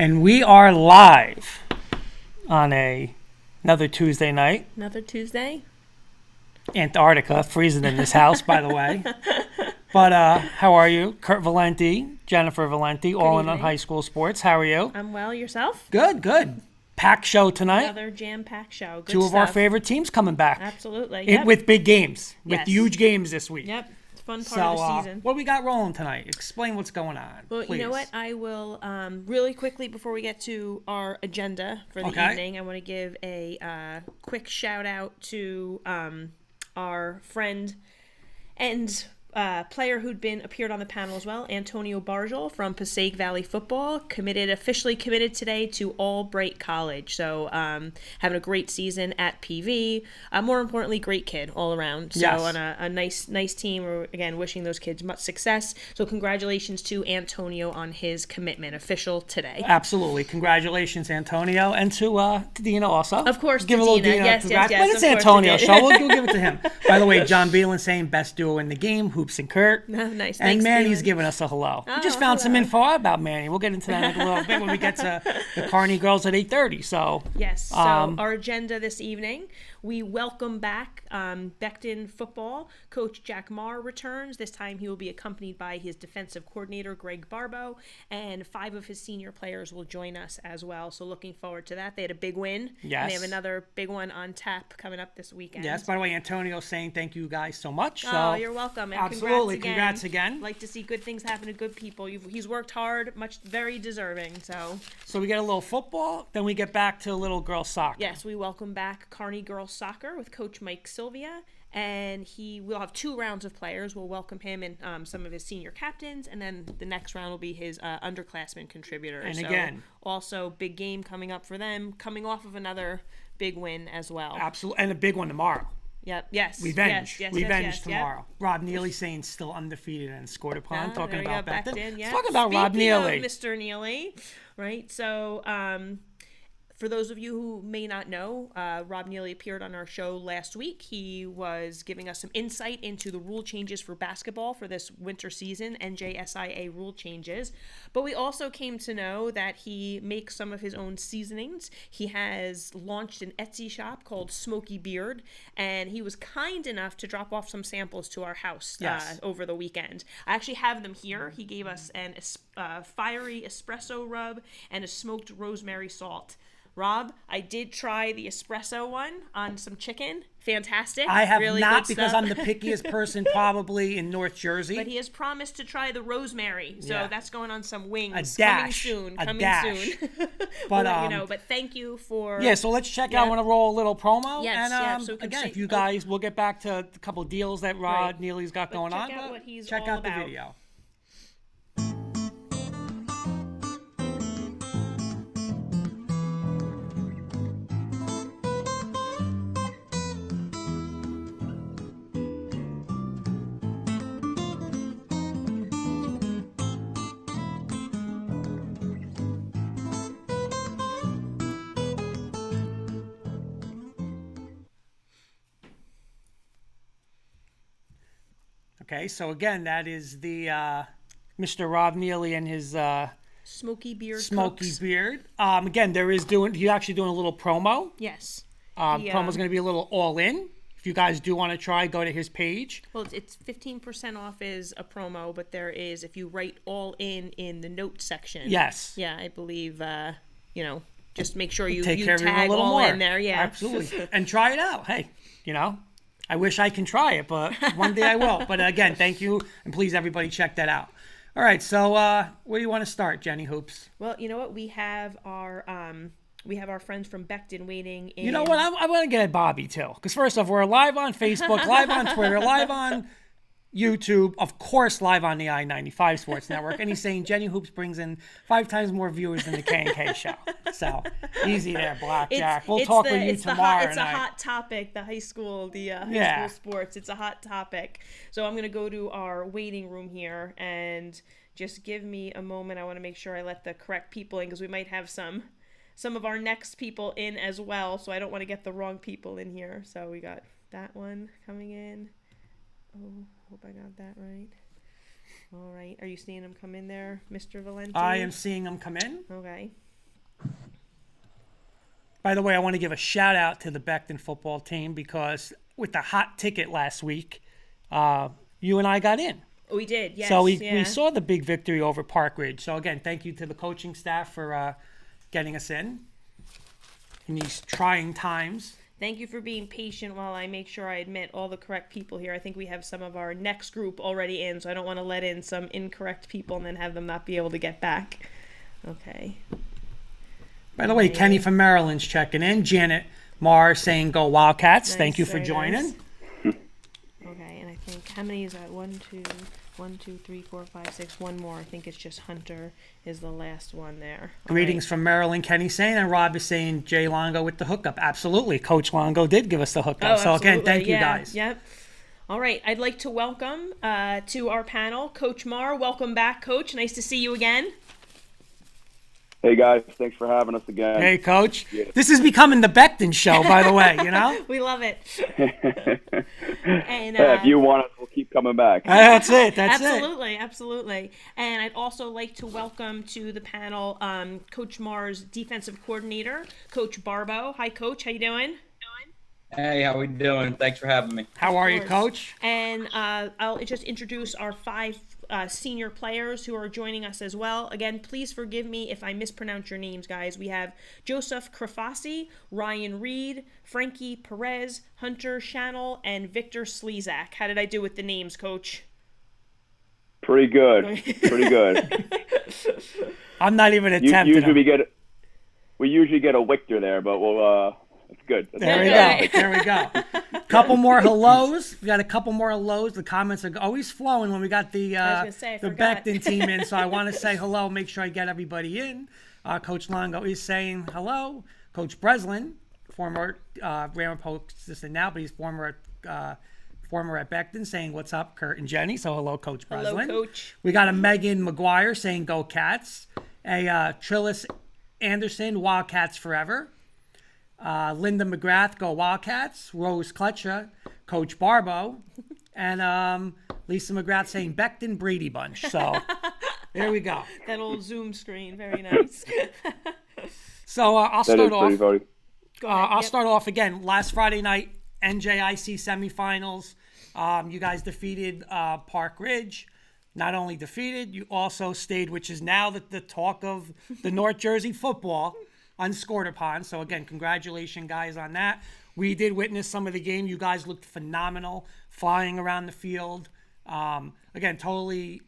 And we are live on another Tuesday night. Another Tuesday? Antarctica, freezing in this house, by the way. But how are you? Kurt Valenti, Jennifer Valenti, all in on high school sports. How are you? I'm well. Yourself? Good. Packed show tonight. Another jam-packed show. Good Two of stuff. our favorite teams coming back. Absolutely. Yep. With big games. Yes. With huge games this week. Yep. It's a fun part of the season. What we got rolling tonight? Explain what's going on, Well, please. you know what? I will, really quickly, before we get to our agenda for the evening, I want to give a quick shout-out to our friend and player who'd appeared on the panel as well, Antonio Barjo from Passaic Valley Football, officially committed today to Albright College. So having a great season at PV. More importantly, great kid all around. So yes. on a nice team. We're again wishing those kids much success. So congratulations to Antonio on his commitment, official today. Absolutely, congratulations, Antonio, and to Dina also. Of course, give to a little Dina. Dina. Yes. But it's Antonio, so we'll give it to him. By the way, John Beelan saying best duo in the game. Hoops and Kurt. Oh, nice. And Thanks, Manny's Dylan. giving us a hello. Oh, We just found some info out about Manny. We'll get into that in a little bit when we get to the Kearny Girls at 8:30. So yes. So our agenda this evening, we welcome back Becton football coach Jack Maher returns. This time he will be accompanied by his defensive coordinator Greg Barbo, and 5 of his senior players will join us as well. So looking forward to that. They had a big win. Yes. And they have another big one on tap coming up this weekend. Yes. By the way, Antonio saying thank you guys so much. So oh, you're welcome. And absolutely, congrats again. Like to see good things happen to good people. He's worked hard, very deserving. So we get a little football, then we get back to little girls soccer. Yes, we welcome back Kearny Girls Soccer with Coach Mike Sylvia, and we'll have 2 rounds of players. We'll welcome him and some of his senior captains, and then the next round will be his underclassmen contributors. And again, also big game coming up for them, coming off of another big win as well. Absolutely, and a big one tomorrow. Yep. Yes. Revenge. Yes, Revenge tomorrow. Yep. Rob Neely saying still undefeated and scored upon. Talking about Becton. Yep. Talking about Rob Neely. Mr. Neely. Right. So, for those of you who may not know, Rob Neely appeared on our show last week. He was giving us some insight into the rule changes for basketball for this winter season, NJSIA rule changes. But we also came to know that he makes some of his own seasonings. He has launched an Etsy shop called Smoky Beard, and he was kind enough to drop off some samples to our house over the weekend. I actually have them here. He gave us an fiery espresso rub and a smoked rosemary salt. Rob, I did try the espresso one on some chicken. Fantastic. I have really not, good because stuff. I'm the pickiest person probably in North Jersey. But he has promised to try the rosemary, so that's going on some wings. A dash. Coming soon. But but thank you for. Yeah, so let's check out. I want to roll a little promo. Yes, and so again, if you guys, we'll get back to a couple of deals that Rod Neely's got going on. Check out what he's check all out about. the video. Okay, so again, that is the Mr. Rob Neely and his Smoky Beard. Beard. Again, he's actually doing a little promo. Yes. Promo's going to be a little all in. If you guys do want to try, go to his page. Well, it's 15% off is a promo, but there is, if you write all in the note section. Yes. Yeah, I believe, just make sure you take care tag of a little all more in there. Yeah, absolutely, and try it out. Hey, I wish I can try it, but one day I will. But again, thank you, and please, everybody, check that out. All right, so where do you want to start, Jenny Hoops? Well, you know what? We have our friends from Becton waiting in. You know what? I want to get at Bobby, too. Because first off, we're live on Facebook, live on Twitter, live on YouTube, of course, live on the I-95 Sports Network. And he's saying Jenny Hoops brings in 5 times more viewers than the K&K show. So, easy there, Blackjack. We'll talk with you tomorrow It's night. a hot topic, the high school sports. It's a hot topic. So I'm going to go to our waiting room here and just give me a moment. I want to make sure I let the correct people in because we might have some of our next people in as well. So I don't want to get the wrong people in here. So we got that one coming in. Oh, hope I got that right. All right. Are you seeing him come in there, Mr. Valenti? I am seeing him come in. Okay. By the way, I want to give a shout out to the Becton football team because with the hot ticket last week, you and I got in. We did, yes. So we saw the big victory over Park Ridge. So again, thank you to the coaching staff for getting us in these trying times. Thank you for being patient while I make sure I admit all the correct people here. I think we have some of our next group already in, so I don't want to let in some incorrect people and then have them not be able to get back. Okay. By the way, Kenny from Maryland's checking in. Janet Maher saying go Wildcats. Nice, Thank you for very joining. nice. Okay, and I think, how many is that? 1, 2, 3, 4, 5, 6. One more. I think it's just Hunter is the last one there. Greetings from Maryland, Kenny saying, and Rob is saying Jay Longo with the hookup. Absolutely. Coach Longo did give us the hookup. So again, thank you guys. Yep. All right. I'd like to welcome to our panel, Coach Maher. Welcome back, Coach. Nice to see you again. Hey guys, thanks for having us again. Hey, Coach. Yeah. This is becoming the Becton show, by the way, you know? We love it. And if you want us, we'll keep coming back. That's it. Absolutely. And I'd also like to welcome to the panel Coach Maher's defensive coordinator, Coach Barbo. Hi, Coach. How you doing? Hey, how we doing? Thanks for having me. How are you, Coach? And I'll just introduce our 5 senior players who are joining us as well. Again, please forgive me if I mispronounce your names, guys. We have Joseph Krafasi, Ryan Reed, Frankie Perez, Hunter Shannell, and Victor Slezak. How did I do with the names, Coach? Pretty good. Pretty good. I'm not even attempting. We usually get a Victor there, but we'll it's good. There we go. Couple more hellos. We got a couple more hellos. The comments are always flowing when we got the Becton team in. So I want to say hello. Make sure I get everybody in. Coach Longo is saying hello. Coach Breslin, former Ramapo assistant now, but he's former at Becton, saying what's up, Kurt and Jenny. So hello, Coach Breslin. Hello, Coach. We got a Megan McGuire saying go Cats. A Trillis Anderson, Wildcats forever. Linda McGrath, go Wildcats. Rose Kletcher, Coach Barbo. And Lisa McGrath saying Becton Brady Bunch. So there we go. That old Zoom screen. Very nice. So I'll start off. I'll start off again. Last Friday night, NJIC semifinals. You guys defeated Park Ridge. Not only defeated, you also stayed, which is now the talk of the North Jersey football, unscored upon. So again, congratulations, guys, on that. We did witness some of the game. You guys looked phenomenal, flying around the field. Again, totally,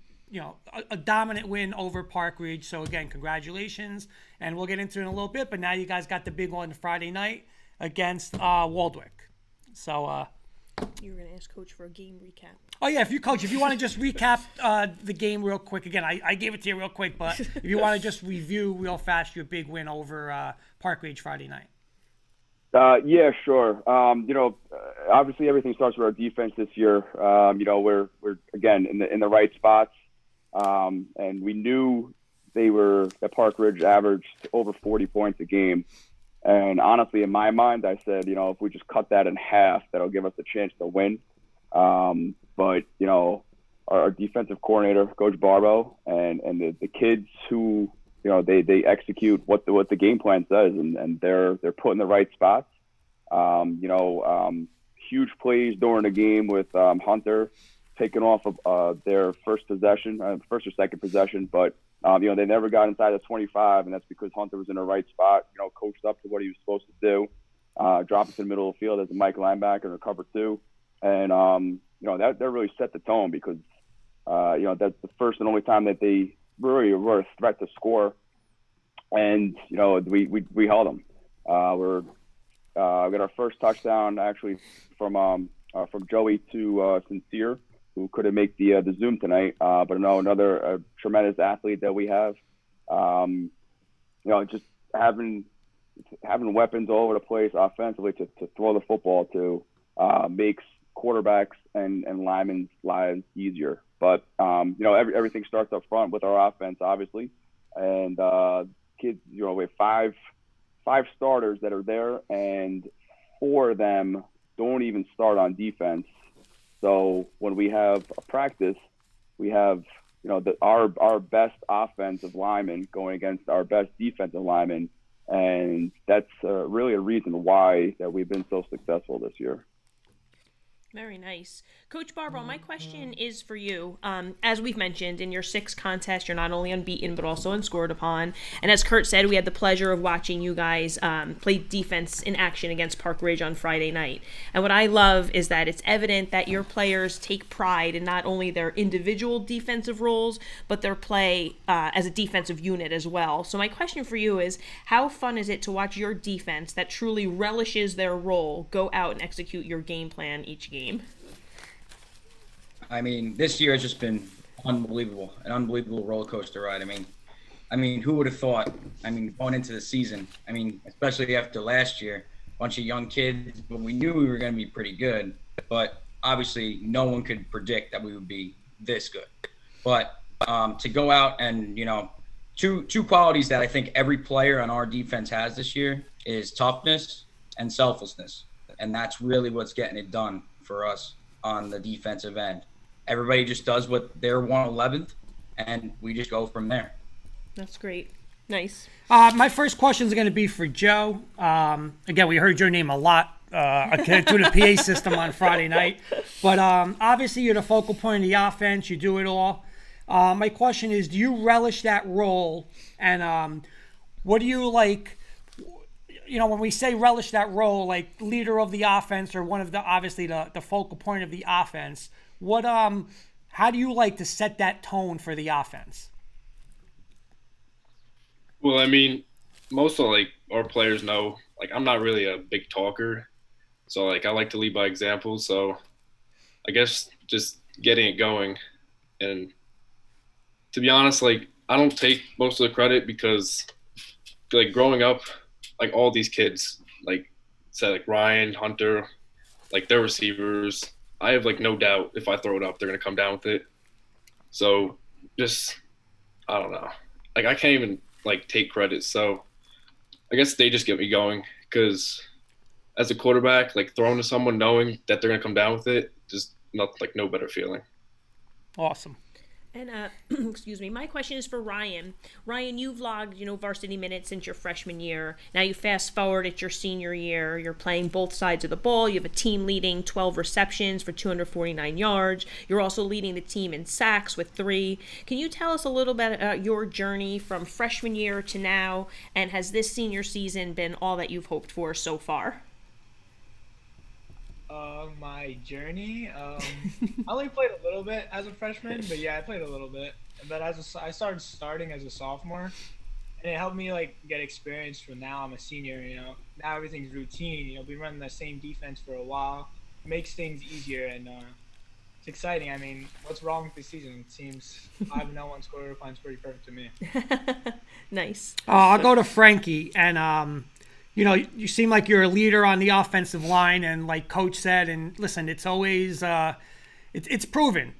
a dominant win over Park Ridge. So again, congratulations. And we'll get into it in a little bit. But now you guys got the big one Friday night against Waldwick. So you were going to ask Coach for a game recap. Oh, yeah, if you want to just recap the game real quick. Again, I gave it to you real quick, but if you want to just review real fast your big win over Park Ridge Friday night. Yeah, sure. Obviously everything starts with our defense this year. We're again in the right spots, and we knew that Park Ridge averaged over 40 points a game. And honestly, in my mind, I said, if we just cut that in half, that'll give us a chance to win. But our defensive coordinator, Coach Barbo, and the kids who they execute what the game plan says, and they're put in the right spots. Huge plays during the game with Hunter taking off of their first or second possession, but they never got inside the 25, and that's because Hunter was in the right spot. Coached up to what he was supposed to do, drop it to the middle of the field as a Mike linebacker and cover 2, and that really set the tone because that's the first and only time that they really were a threat to score, and we held them. We got our first touchdown actually from Joey to Sincere, who couldn't make the Zoom tonight, but another tremendous athlete that we have. Just having weapons all over the place offensively to throw the football to makes quarterbacks and linemen's lives easier. But everything starts up front with our offense, obviously, and kids. We have five starters that are there, and 4 of them don't even start on defense. So when we have a practice, we have our best offensive lineman going against our best defensive lineman, And that's really a reason why that we've been so successful this year. Very nice. Coach Barbo, my question is for you. As we've mentioned, in your 6 contests, you're not only unbeaten, but also unscored upon. And as Kurt said, we had the pleasure of watching you guys play defense in action against Park Ridge on Friday night. And what I love is that it's evident that your players take pride in not only their individual defensive roles, but their play as a defensive unit as well. So my question for you is, how fun is it to watch your defense that truly relishes their role go out and execute your game plan each game? I mean, this year has just been unbelievable, an unbelievable roller coaster ride. I mean, who would have thought? I mean, going into the season, I mean, especially after last year, a bunch of young kids, but we knew we were going to be pretty good. But obviously, no one could predict that we would be this good. But to go out and, two qualities that I think every player on our defense has this year is toughness and selflessness. And that's really what's getting it done for us on the defensive end. Everybody just does what they're 111th, and we just go from there. That's great. Nice. My first question is going to be for Joe. Again, we heard your name a lot through the PA system on Friday night. But obviously, you're the focal point of the offense. You do it all. My question is, do you relish that role? And what do you like? When we say relish that role, like leader of the offense or one of obviously the focal point of the offense, how do you like to set that tone for the offense? Well, I mean, most of our players know, I'm not really a big talker. So I like to lead by example. So I guess just getting it going. And to be honest, I don't take most of the credit because growing up, all these kids, Ryan, Hunter, they're receivers. I have no doubt if I throw it up, they're gonna come down with it. So just, I don't know. I can't even take credit. So I guess they just get me going because as a quarterback, throwing to someone knowing that they're gonna come down with it, just not no better feeling. Awesome. And excuse me, my question is for Ryan. Ryan, you've logged, varsity minutes since your freshman year. Now you fast forward at your senior year. You're playing both sides of the ball. You have a team leading 12 receptions for 249 yards. You're also leading the team in sacks with 3. Can you tell us a little bit about your journey from freshman year to now? And has this senior season been all that you've hoped for so far? My journey. I only played a little bit as a freshman, but yeah, I played a little bit. But I started starting as a sophomore, and it helped me get experience for now. I'm a senior. Now everything's routine. Been running the same defense for a while. It makes things easier, and it's exciting. I mean, what's wrong with this season? It seems 5-0 on score fine's pretty perfect to me. Nice. I'll go to Frankie, and you seem like you're a leader on the offensive line, and like Coach said, and listen, it's always it's proven.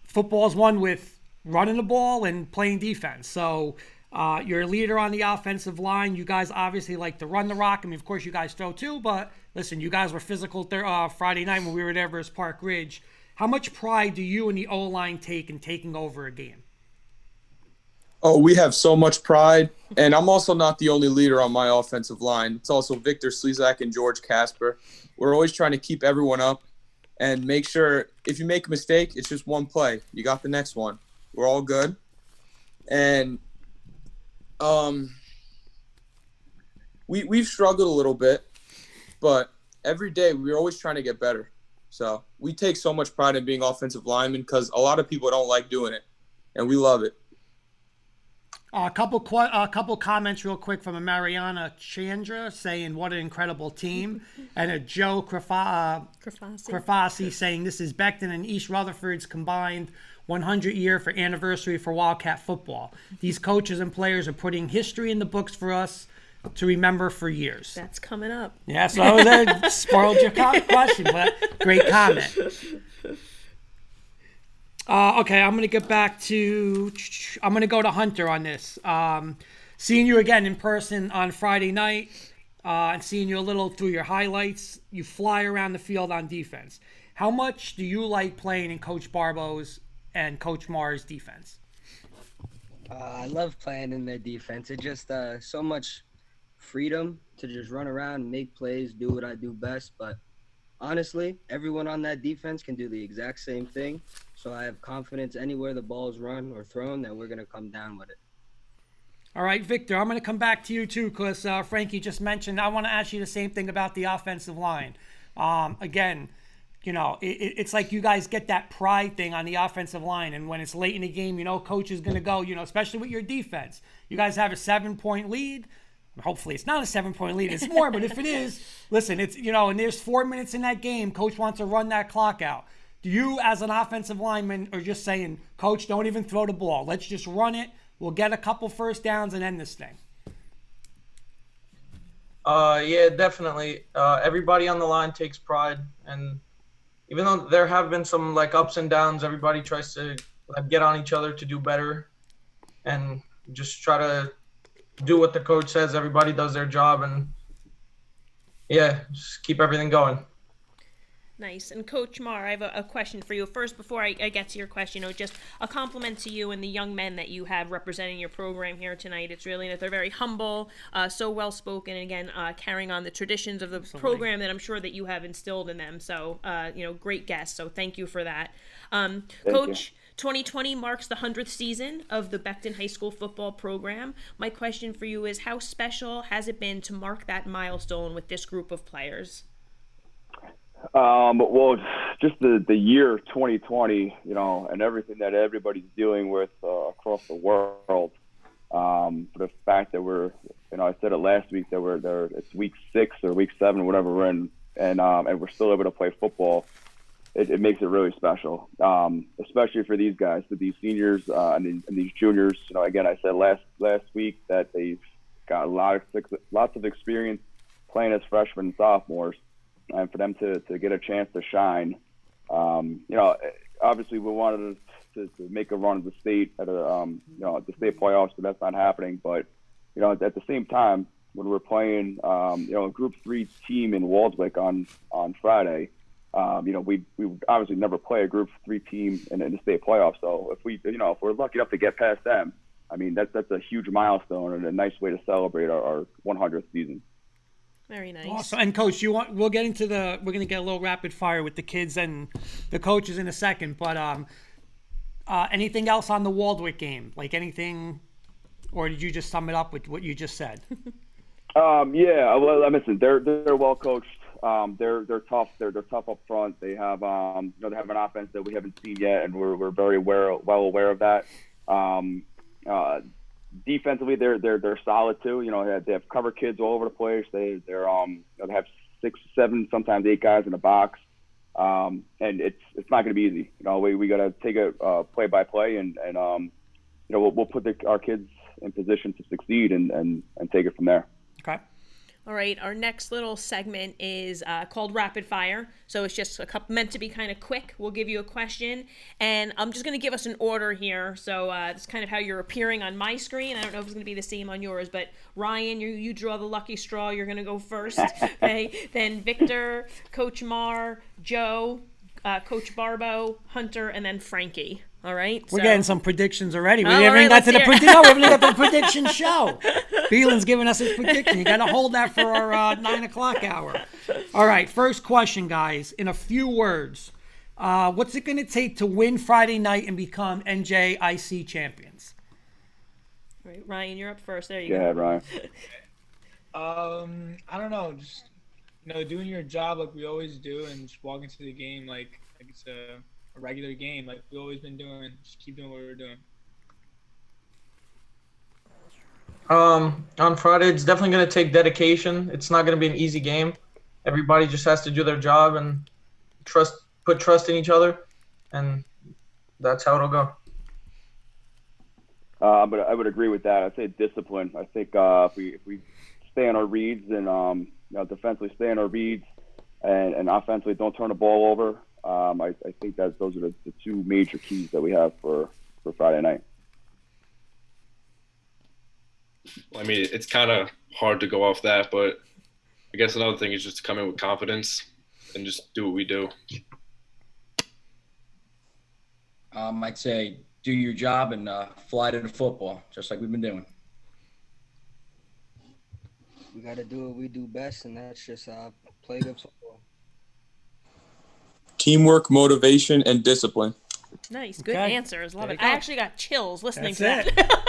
Football's won with running the ball and playing defense. So you're a leader on the offensive line. You guys obviously like to run the rock. I mean, of course, you guys throw too, but listen, you guys were physical Friday night when we were there versus Park Ridge. How much pride do you and the O-line take in taking over a game? Oh, we have so much pride, and I'm also not the only leader on my offensive line. It's also Victor Slezak and George Casper. We're always trying to keep everyone up and make sure if you make a mistake, it's just one play. You got the next one. We're all good. And we've struggled a little bit, but every day we're always trying to get better. So we take so much pride in being offensive linemen because a lot of people don't like doing it, and we love it. A couple comments real quick from a Mariana Chandra saying what an incredible team, and a Joe Crafasi saying this is Becton and East Rutherford's combined 100 year for anniversary for Wildcat football. These coaches and players are putting history in the books for us to remember for years. That's coming up. Yeah, so I was there, spoiled your question, but great comment. Okay, I'm going to get back to – I'm going to go to Hunter on this. Seeing you again in person on Friday night and seeing you a little through your highlights, you fly around the field on defense. How much do you like playing in Coach Barbo's and Coach Maher's defense? I love playing in their defense. It's just so much freedom to just run around, make plays, do what I do best. But honestly, everyone on that defense can do the exact same thing. So I have confidence anywhere the ball's run or thrown that we're going to come down with it. All right, Victor, I'm going to come back to you too because Frankie just mentioned, I want to ask you the same thing about the offensive line. Again, you know, it's like you guys get that pride thing on the offensive line. And when it's late in the game, you know, coach is going to go, you know, especially with your defense. You guys have a 7-point lead. Hopefully it's not a 7-point lead. It's more, but if it is, listen, it's, you know, and there's 4 minutes in that game. Coach wants to run that clock out. Do you, as an offensive lineman, are just saying, Coach, don't even throw the ball. Let's just run it. We'll get a couple first downs and end this thing. Yeah, definitely. Everybody on the line takes pride, and even though there have been some like ups and downs, everybody tries to like get on each other to do better, and just try to do what the coach says. Everybody does their job, and yeah, just keep everything going. Nice. And Coach Maher, I have a question for you. First, before I get to your question, just a compliment to you and the young men that you have representing your program here tonight. It's really that they're very humble, so well-spoken, and again, carrying on the traditions of the program that I'm sure that you have instilled in them. So, great guests. So thank you for that. Coach, 2020 marks the 100th season of the Becton High School football program. My question for you is, how special has it been to mark that milestone with this group of players? Well, just the year 2020, you know, and everything that everybody's dealing with across the world. For the fact that we're, you know, I said it last week that we're there. It's week 6 or week 7, whatever we're in, and we're still able to play football. It makes it really special, especially for these guys, for these seniors and these juniors. You know, again, I said last week that they've got lots of experience playing as freshmen and sophomores. And for them to get a chance to shine, you know, obviously we wanted to make a run at the state at the state playoffs, but that's not happening. But you know, at the same time, when we're playing, a Group 3 team in Waldwick on Friday, you know, we obviously never play a Group 3 team in the state playoffs. So if we're lucky enough to get past them, I mean, that's a huge milestone and a nice way to celebrate our 100th season. Very nice. Awesome. And Coach, we're going to get a little rapid fire with the kids and the coaches in a second, but anything else on the Waldwick game? Like anything, or did you just sum it up with what you just said? Yeah. Well, listen, they're well coached. They're tough. They're tough up front. They have they have an offense that we haven't seen yet, and we're very well aware of that. Defensively, they're solid too. You know, they have cover kids all over the place. They have 6, 7, sometimes 8 guys in the box, and it's not going to be easy. You know, we got to take it play by play, and we'll put our kids in position to succeed and take it from there. Okay. All right, our next little segment is called Rapid Fire. So it's just meant to be kind of quick. We'll give you a question, and I'm just going to give us an order here. So it's kind of how you're appearing on my screen. I don't know if it's going to be the same on yours, but Ryan, you draw the lucky straw. You're going to go first. Okay. Then Victor, Coach Maher, Joe, Coach Barbo, Hunter, and then Frankie. All right. We're getting some predictions already. We Oh, haven't even all right, got to the let's prediction. No, we haven't even got to the prediction show. Beelan's giving us his prediction. You got to hold that for our 9 o'clock hour. All right. First question, guys. In a few words, what's it going to take to win Friday night and become NJIC champions? All right, Ryan, you're up first. There you Go ahead, Ryan. I don't know. Just doing your job like we always do, and just walking to the game like it's a regular game like we've always been doing. Just keep doing what we're doing. On Friday, it's definitely going to take dedication. It's not going to be an easy game. Everybody just has to do their job and put trust in each other, and that's how it'll go. But I would agree with that. I'd say discipline. I think if we stay on our reads and defensively stay on our reads and offensively don't turn the ball over, I think that those are the 2 major keys that we have for Friday night. I mean, it's kind of hard to go off that, but I guess another thing is just to come in with confidence and just do what we do. I'd say do your job and fly to the football, just like we've been doing. We got to do what we do best, and that's just play good football. Teamwork, motivation, and discipline. Nice, good Okay. answers. Love There it. you I go. actually got chills listening That's to that.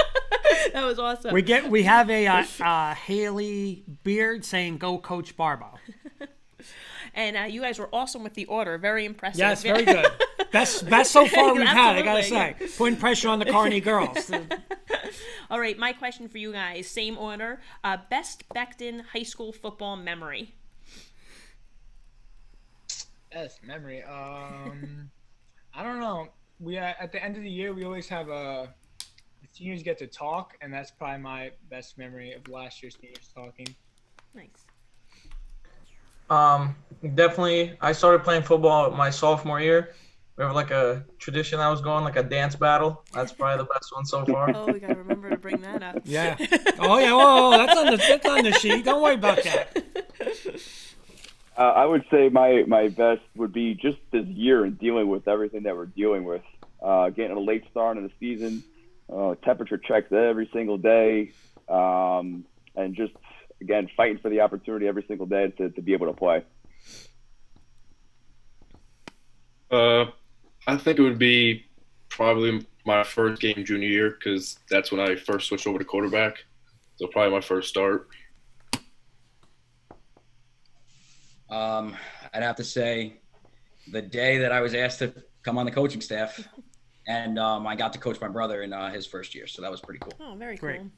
That was awesome. We have a Haley Beard saying, "Go Coach Barbo." And you guys were awesome with the order. Very impressive. Yes, very good. Best so far we've had, I gotta Absolutely. say. Putting pressure on the Kearny girls. All right, my question for you guys, same order. Best Becton high school football memory. Yes, memory. I don't know. We at the end of the year we always have the seniors get to talk, and that's probably my best memory of last year's seniors talking. Nice. Definitely. I started playing football my sophomore year. We have like a tradition that was going, like a dance battle. That's probably the best one so far. Oh, we gotta remember to bring that up. Yeah. Oh yeah. Whoa, that's on the sheet. Don't worry about that. I would say my best would be just this year and dealing with everything that we're dealing with. Getting a late start in the season, temperature checks every single day, and just, again, fighting for the opportunity every single day to be able to play. I think it would be probably my first game junior year because that's when I first switched over to quarterback. So probably my first start. I'd have to say the day that I was asked to come on the coaching staff, and I got to coach my brother in his first year, so that was pretty cool. Oh, very Great. cool.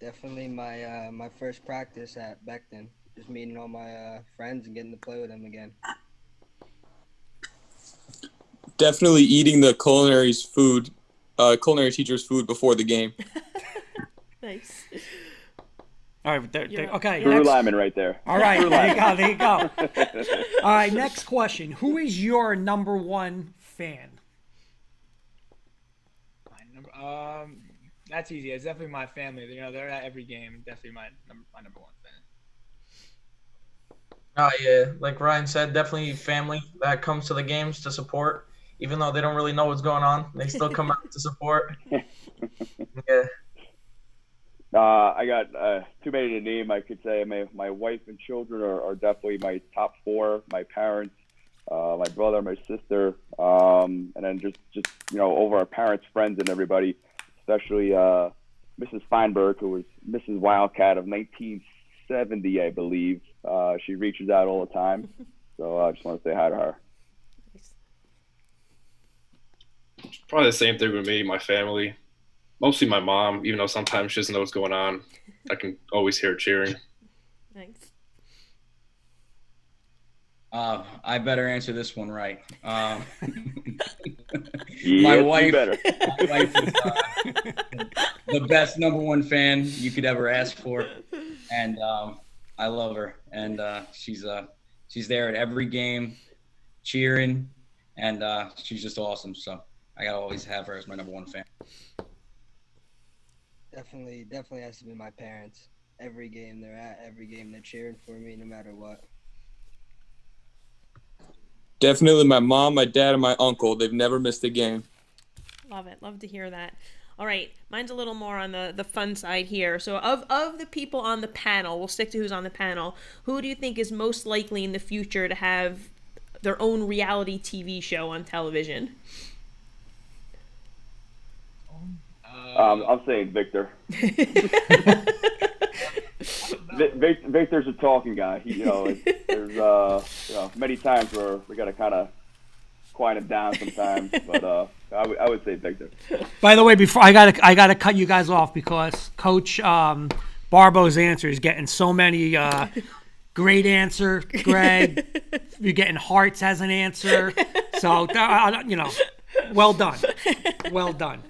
Definitely my first practice at Becton. Just meeting all my friends and getting to play with them again. Definitely eating the culinary teacher's food before the game. Nice. All right. Okay. Drew next- Lyman right there. All right. There you go. All right. Next question. Who is your number one fan? That's easy. It's definitely my family. You know, they're at every game. Definitely my number one fan. Yeah, like Ryan said, definitely family that comes to the games to support. Even though they don't really know what's going on, they still come out to support. Yeah. I got too many to name. I could say my wife and children are definitely my top four. My parents, my brother, my sister, and then just over our parents, friends, and everybody, especially Mrs. Feinberg, who was Mrs. Wildcat of 1970, I believe. She reaches out all the time, so I just want to say hi to her. Probably the same thing with me, my family. Mostly my mom, even though sometimes she doesn't know what's going on. I can always hear her cheering. Thanks. I better answer this one right. Yes, My wife you better. My wife is the best number one fan you could ever ask for, and I love her. And she's there at every game, cheering, and she's just awesome. So I gotta always have her as my number one fan. Definitely has to be my parents. Every game they're at, every game they're cheering for me, no matter what. Definitely my mom, my dad, and my uncle. They've never missed a game. Love it. Love to hear that. All right. Mine's a little more on the fun side here. So of the people on the panel, we'll stick to who's on the panel. Who do you think is most likely in the future to have their own reality TV show on television? I'm saying Victor. Victor's a talking guy. There's many times where we got to kind of quiet him down sometimes, but I would say Victor. By the way, before I gotta cut you guys off because Coach Barbo's answer is getting so many great answer. Greg, you're getting hearts as an answer. So well done, well done.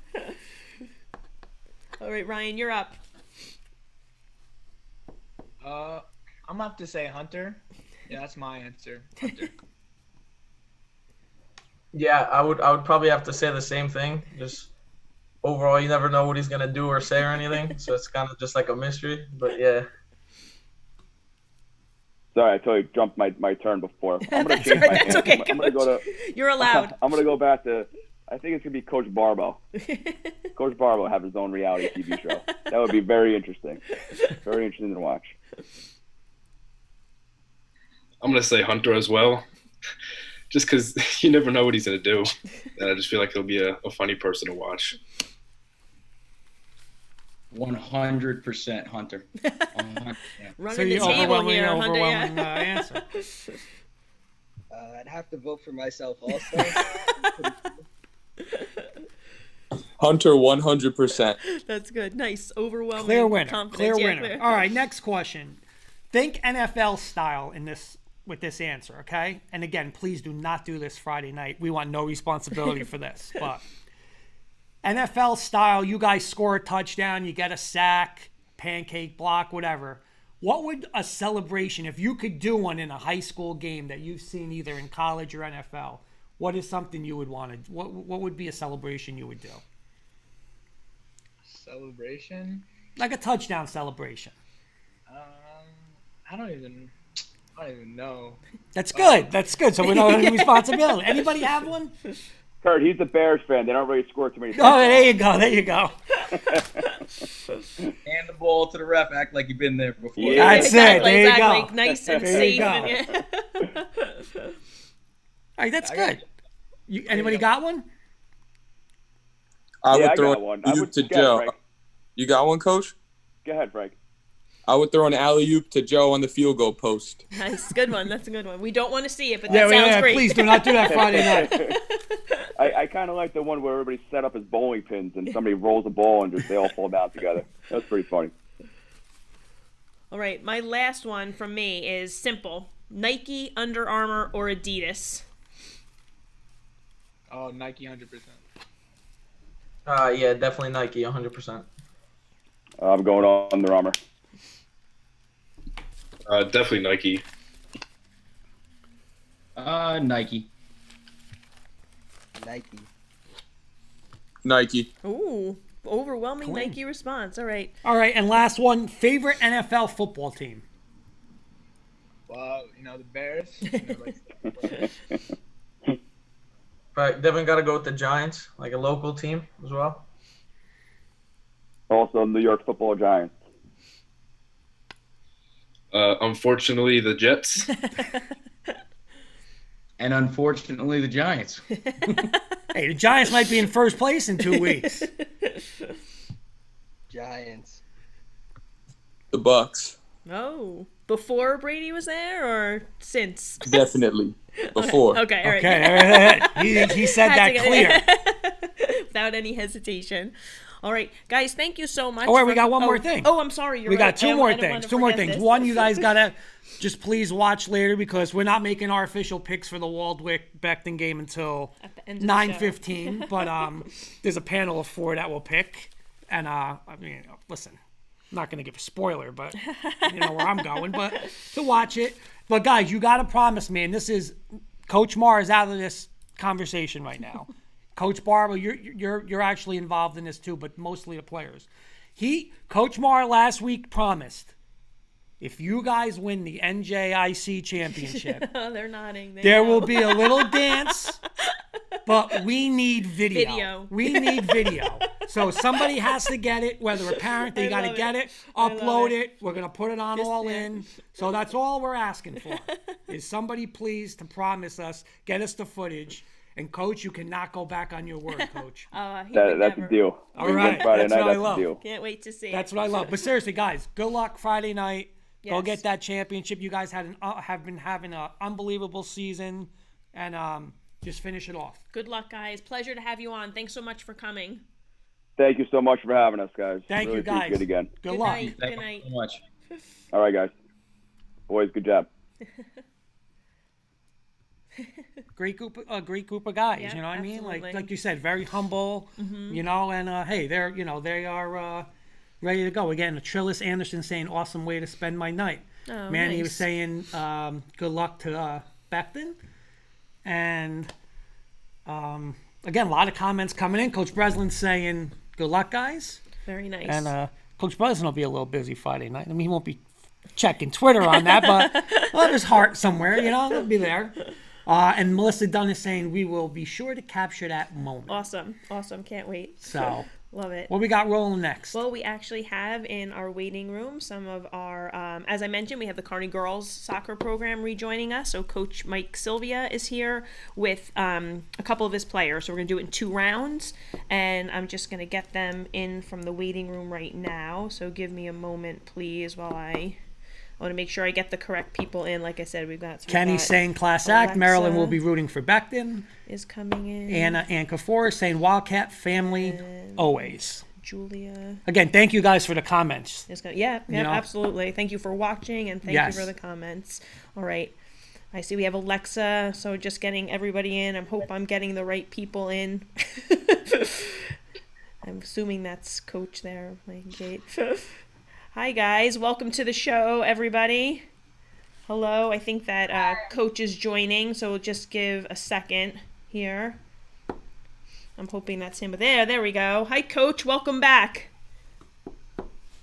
All right, Ryan, you're up. I'm gonna have to say Hunter. Yeah, that's my answer. Hunter. Yeah, I would probably have to say the same thing. Just overall, you never know what he's gonna do or say or anything, so it's kind of just like a mystery. But yeah. Sorry, I totally jumped my turn before. I'm gonna change right, my that's answer. okay, I'm gonna go to. You're allowed. I'm gonna go back to I think it's gonna be Coach Barbo. Coach Barbo have his own reality TV show. That would be very interesting. Very interesting to watch. I'm gonna say Hunter as well, just because you never know what he's gonna do, and I just feel like he'll be a funny person to watch. 100% Hunter. 100%. Running the table here, Hunter. Overwhelming answer. I'd have to vote for myself also. Hunter, 100%. That's good. Nice. Overwhelming. Clear winner. Confidence. Clear Yeah, winner. clear. All right, next question. Think NFL style with this answer, okay? And again, please do not do this Friday night. We want no responsibility for this. But NFL style, you guys score a touchdown, you get a sack, pancake block, whatever. What would a celebration, if you could do one in a high school game that you've seen either in college or NFL, what is something you would want to, what would be a celebration you would do? Celebration? Like a touchdown celebration. I don't even know. That's good. That's good. So we don't have any responsibility. Anybody have one? Kurt, he's a Bears fan. They don't really score too many. Oh, there you go. There you go. Hand the ball to the ref, act like you've been there before. Yeah. That's it. There you go. Nice and There safe. you go. And, All right, that's good. Anybody got one? I Yeah, would I throw got an one. alley-oop to Go ahead, Joe. Frank. You got one, Coach? Go ahead, Frank. I would throw an alley-oop to Joe on the field goal post. Nice. Good one. That's a good one. We don't want to see it, but that sounds great. Please do not do that Friday night. I kind of like the one where everybody set up as bowling pins and somebody rolls a ball and just they all fall down together. That's pretty funny. All right. My last one from me is simple. Nike, Under Armour, or Adidas? Oh, Nike 100%. Yeah, definitely Nike, 100%. I'm going on Under Armour. Definitely Nike. Nike. Nike. Nike. Ooh, overwhelming Clean. Nike response. All right. All right, and last one. Favorite NFL football team? Well, the Bears. But Devin got to go with the Giants, like a local team as well. Also, New York Football Giants. Unfortunately, the Jets. And unfortunately, the Giants. Hey, the Giants might be in first place in 2 weeks. Giants. The Bucks. Oh, before Brady was there or since? Definitely. Before. Okay, all right. Okay, he said Had that to clear. get- Without any hesitation. All right, guys, thank you so much. Oh, wait, we got one more thing. Oh, I'm sorry. We got right. two I more didn't things. want to Two more forget things. this. One, you guys gotta just please watch later because we're not making our official picks for the Waldwick Becton game until At the end of the show. 9:15. But there's a panel of 4 that will pick, and listen, I'm not gonna give a spoiler, but you know where I'm going. But to watch it. But guys, you gotta promise me, and this is Coach Maher is out of this conversation right now. Coach Barbo, you're actually involved in this too, but mostly the players. Coach Maher last week promised if you guys win the NJIC championship, Oh, they're nodding. They there know. will be a little dance, but we need video. We need video. So somebody has to get it, whether a parent, they got to love get it. it, I love upload it. it. We're going to put it on Just all there. in. So that's all we're asking for is somebody please to promise us, get us the footage. And, Coach, you cannot go back on your word, Coach. He would That's never. a deal. All We win right, Friday that's night, what I that's love. a deal. Can't wait to see That's it. what I love. But seriously, guys, good luck Friday night. Go Yes. get that championship. You guys have been having an unbelievable season, and just finish it off. Good luck, guys. Pleasure to have you on. Thanks so much for coming. Thank you so much for having us, guys. Thank really you, guys. Appreciate it again. Good luck. Night. Thank Good you night. so much. All right, guys. Boys, good job. Great group of guys. Yeah, You know what I mean? absolutely. Like you said, very humble. You know, and hey, they are ready to go. Again, Trillis Anderson saying, "Awesome way to spend my night." Oh, Manny nice. was saying, "Good luck to Becton," and again, a lot of comments coming in. Coach Breslin saying, "Good luck, guys." Very nice. And Coach Breslin will be a little busy Friday night. I mean, he won't be checking Twitter on that, but he'll have his heart somewhere, you know, he'll be there. And Melissa Dunn is saying we will be sure to capture that moment. Awesome. Can't wait. So, love it. What we got rolling next? Well, we actually have in our waiting room some of our, as I mentioned, we have the Kearny Girls Soccer Program rejoining us. So Coach Mike Sylvia is here with a couple of his players. So we're going to do it in 2 rounds. And I'm just going to get them in from the waiting room right now. So give me a moment, please, while I want to make sure I get the correct people in. Like I said, we've got some. Kenny's saying class act. Marilyn will be rooting for Becton. Is coming in. Anna Ankafor is saying Wildcat family always. Julia. Again, thank you guys for the comments. Yeah, absolutely. Thank you for watching and thank you for the comments. All right. I see we have Alexa, so just getting everybody in. I hope I'm getting the right people in. I'm assuming that's Coach there. Hi, guys. Welcome to the show, everybody. Hello. I think that Coach is joining, so we'll just give a second here. I'm hoping that's him. But there we go. Hi, Coach. Welcome back.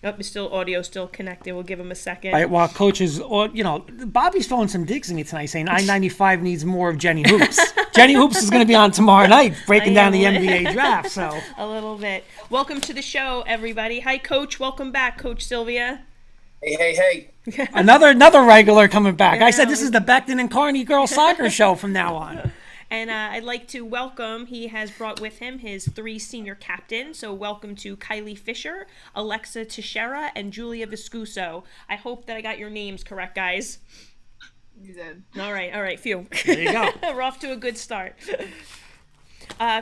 Oh, audio still connected. We'll give him a second. All right, while Coach is, Bobby's throwing some digs at me tonight saying I-95 needs more of Jenny Hoops. Jenny Hoops is going to be on tomorrow night breaking down the NBA draft. So a little bit. Welcome to the show, everybody. Hi, Coach. Welcome back, Coach Sylvia. Hey. Another regular coming back. I said this is the Becton and Kearny Girls Soccer Show from now on. And I'd like to welcome, he has brought with him his 3 senior captains. So welcome to Kylie Fisher, Alexa Teixeira, and Julia Viscuso. I hope that I got your names correct, guys. You did. All right, phew. There you go. We're off to a good start.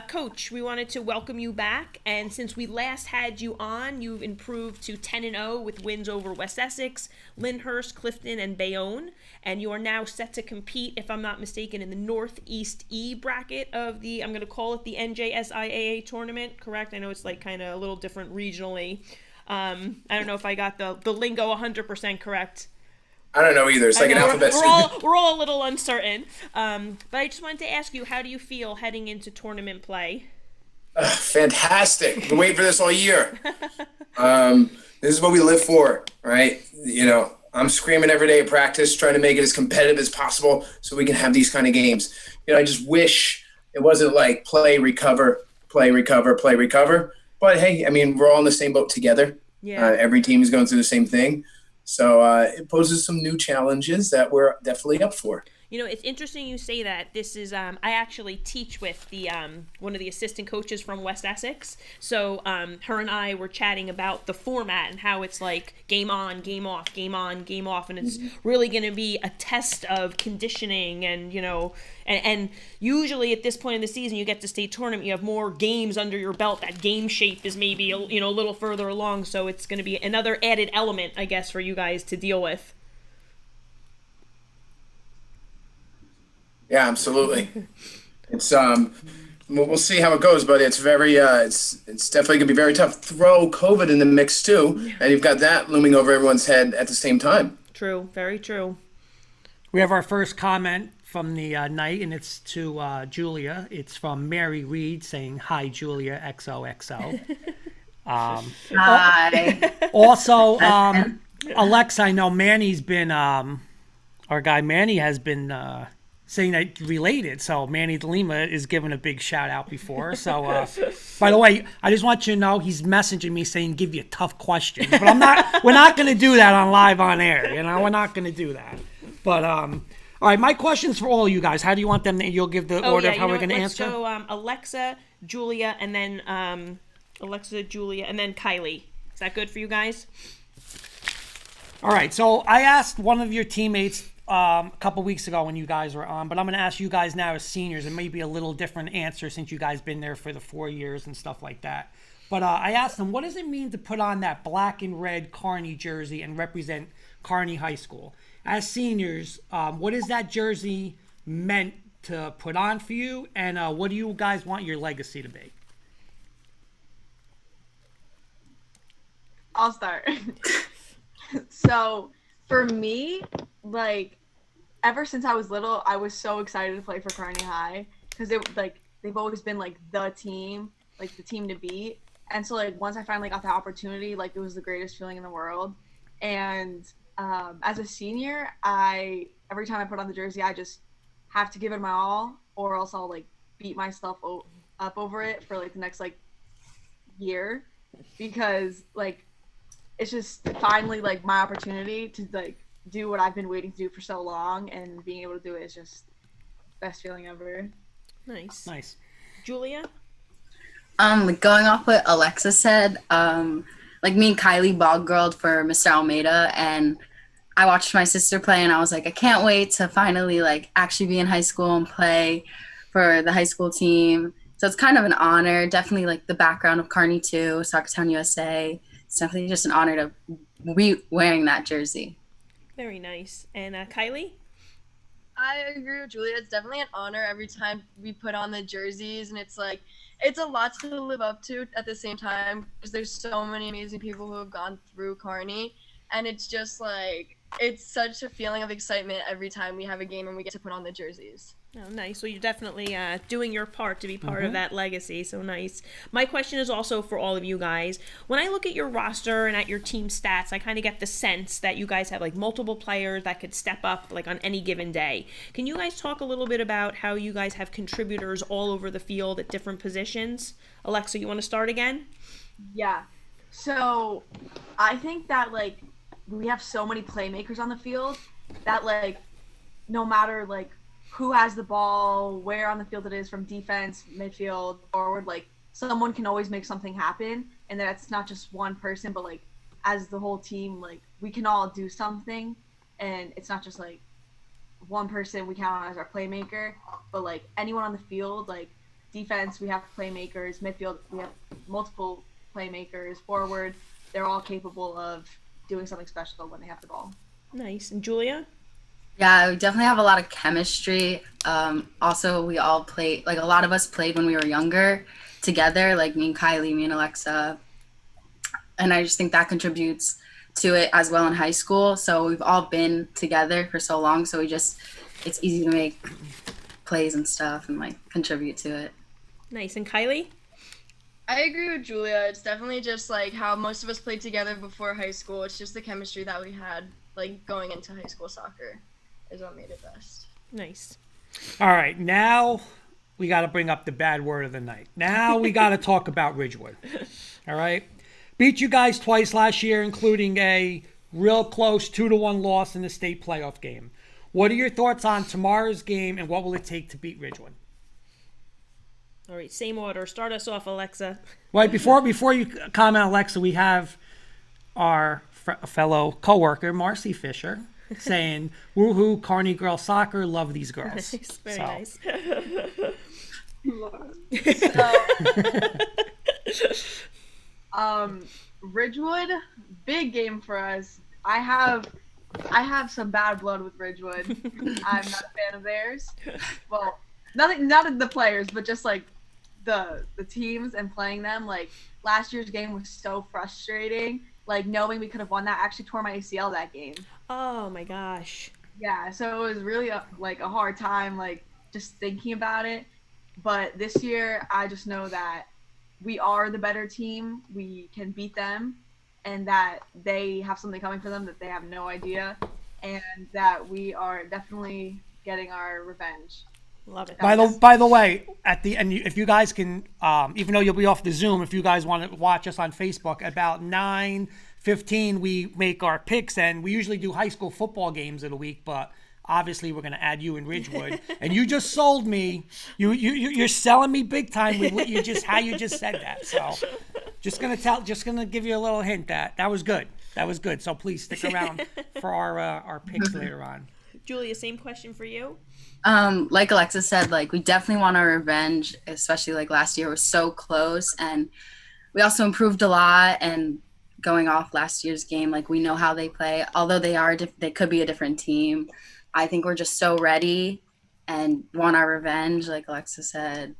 Coach, we wanted to welcome you back, and since we last had you on, you've improved to 10-0 with wins over West Essex, Lyndhurst, Clifton, and Bayonne, and you are now set to compete, if I'm not mistaken, in the Northeast E bracket of the, I'm going to call it the NJSIAA tournament, correct? I know it's like kind of a little different regionally. I don't know if I got the lingo 100% correct. I don't know either. It's like an alphabet soup. We're all a little uncertain. But I just wanted to ask you, how do you feel heading into tournament play? Fantastic. Been waiting for this all year. This is what we live for, right? I'm screaming every day at practice, trying to make it as competitive as possible so we can have these kind of games. I just wish it wasn't like play, recover. But hey, we're all in the same boat together. Yeah. Every team is going through the same thing. So it poses some new challenges that we're definitely up for. It's interesting you say that. This is I actually teach with the one of the assistant coaches from West Essex. So her and I were chatting about the format and how it's like game on, game off, game on, game off, and it's really going to be a test of conditioning and and usually at this point in the season you get to state tournament, you have more games under your belt. That game shape is maybe a little further along, so it's going to be another added element, I guess, for you guys to deal with. Yeah, absolutely. It's we'll see how it goes, but it's very it's definitely gonna be very tough. Throw COVID in the mix too, and you've got that looming over everyone's head at the same time. True, very true. We have our first comment from the night, and it's to Julia. It's from Mary Reed saying, "Hi, Julia, XOXO." Hi. Also, Alexa, I know Manny's been our guy Manny has been saying that related. So Manny DeLima is giving a big shout out before. So by the way, I just want you to know he's messaging me saying give you tough questions. But we're not going to do that on live on air. We're not going to do that. But all right, my question's for all you guys. How do you want them you'll give the order of how we're going to answer? Let's go Alexa, Julia, and then Kylie. Is that good for you guys? All right, so I asked one of your teammates a couple weeks ago when you guys were on, but I'm going to ask you guys now as seniors. It may be a little different answer since you guys been there for the 4 years and stuff like that. But I asked them, what does it mean to put on that black and red Kearny jersey and represent Kearny High School? As seniors, what is that jersey meant to put on for you, and what do you guys want your legacy to be? I'll start. So for me, ever since I was little, I was so excited to play for Kearny High because they've always been the team, the team to beat. And so once I finally got the opportunity, it was the greatest feeling in the world. And as a senior, every time I put on the jersey, I just have to give it my all, or else I'll like beat myself up over it for like the next like year, because like it's just finally like my opportunity to like do what I've been waiting to do for so long, and being able to do it is just best feeling ever. Nice. Julia? Like going off what Alexa said, like me and Kylie ball girled for Mr. Almeida, and I watched my sister play, and I was like, I can't wait to finally like actually be in high school and play for the high school team. So it's kind of an honor. Definitely like the background of Carney too, Soccertown USA. It's definitely just an honor to be wearing that jersey. Very nice. And Kylie? I agree with Julia. It's definitely an honor every time we put on the jerseys, and it's like it's a lot to live up to at the same time, because there's so many amazing people who have gone through Carney, and it's just like it's such a feeling of excitement every time we have a game and we get to put on the jerseys. Oh, nice. Well, you're definitely doing your part to be part of that legacy. So nice. My question is also for all of you guys. When I look at your roster and at your team stats, I kind of get the sense that you guys have like multiple players that could step up like on any given day. Can you guys talk a little bit about how you guys have contributors all over the field at different positions? Alexa, you want to start again? Yeah. So I think that like we have so many playmakers on the field that like no matter like who has the ball, where on the field it is, from defense, midfield, forward, like someone can always make something happen, and that's not just one person, but like as the whole team, like we can all do something, and it's not just like one person we count on as our playmaker, but like anyone on the field, like defense, we have playmakers, midfield, we have multiple playmakers, forward, they're all capable of doing something special when they have the ball. Nice. And Julia? Yeah, we definitely have a lot of chemistry. Also, we all played, like a lot of us played when we were younger together, like me and Kylie, me and Alexa. And I just think that contributes to it as well in high school. So we've all been together for so long. So it's easy to make plays and stuff and like contribute to it. Nice. And Kylie? I agree with Julia. It's definitely just like how most of us played together before high school. It's just the chemistry that we had like going into high school soccer is what made it best. Nice. All right, now we got to bring up the bad word of the night. Now we got to talk about Ridgewood. All right? Beat you guys twice last year, including a real close 2-1 loss in the state playoff game. What are your thoughts on tomorrow's game, and what will it take to beat Ridgewood? All right, same order. Start us off, Alexa. Wait, before you comment, Alexa, we have our fellow coworker, Marcy Fisher, saying, woohoo, Kearny Girls Soccer, love these girls. Nice, very nice. Ridgewood, big game for us. I have some bad blood with Ridgewood. I'm not a fan of theirs. Well, not of the players, but just like the teams and playing them. Like last year's game was so frustrating. Like knowing we could have won that, I actually tore my ACL that game. Oh my gosh. Yeah, so it was really a hard time, like just thinking about it. But this year, I just know that we are the better team. We can beat them, and that they have something coming for them that they have no idea, and that we are definitely getting our revenge. Love it. By the way, at the end, if you guys can, even though you'll be off the Zoom, if you guys want to watch us on Facebook, about 9:15 we make our picks, and we usually do high school football games in a week, but obviously we're going to add you in Ridgewood, and you just sold me. You're selling me big time with what how you just said that. So just gonna give you a little hint that was good. That was good. So please stick around for our picks later on. Julia, same question for you. Like Alexa said, like we definitely want our revenge, especially like last year was so close, and we also improved a lot. And going off last year's game, like we know how they play, although they could be a different team. I think we're just so ready and want our revenge, like Alexa said.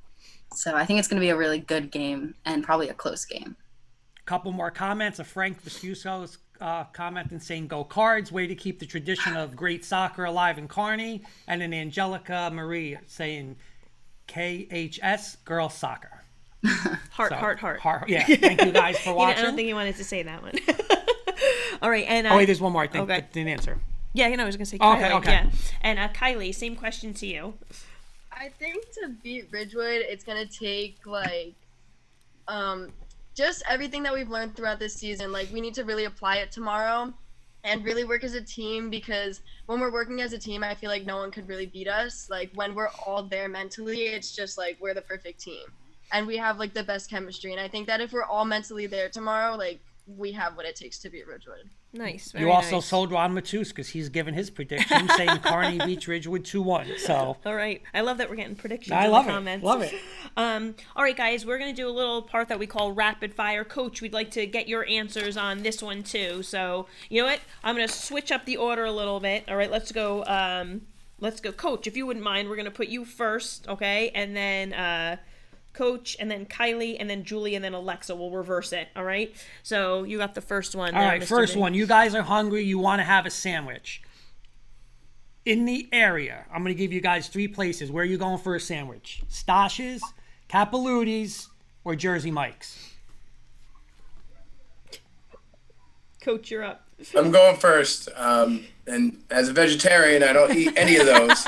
So I think it's going to be a really good game and probably a close game. A couple more comments. Of Frank Vespuso's commenting saying, "Go Cards, way to keep the tradition of great soccer alive in Carney." And then Angelica Marie saying, "KHS, girls soccer." Heart. Yeah, thank you guys for watching. I don't think you wanted to say that one. All right, and wait, there's one more. I think okay. I didn't answer. Yeah, I was gonna say Oh, Kylie. okay. Yeah, and Kylie, same question to you. I think to beat Ridgewood, it's gonna take just everything that we've learned throughout this season. Like, we need to really apply it tomorrow and really work as a team, because when we're working as a team, I feel like no one could really beat us. Like, when we're all there mentally, it's just like we're the perfect team and we have like the best chemistry. And I think that if we're all mentally there tomorrow, like, we have what it takes to beat Ridgewood. Nice. You also sold Ron Matus because he's given his prediction saying Carney beats Ridgewood 2-1. So all right, I love that we're getting predictions. I in love the it. Comments. Love it. All right, guys, we're gonna do a little part that we call rapid fire. Coach, we'd like to get your answers on this one too. So you know what? I'm gonna switch up the order a little bit. All right, let's go. Coach. If you wouldn't mind, we're gonna put you first, okay, and then Coach, and then Kylie, and then Julie, and then Alexa. We'll reverse it, all right? So you got the first one. All right, first one. You guys are hungry. You want to have a sandwich. In the area, I'm going to give you guys 3 places. Where are you going for a sandwich? Stosh's, Capeluti's, or Jersey Mike's? Coach, you're up. I'm going first. And as a vegetarian, I don't eat any of those.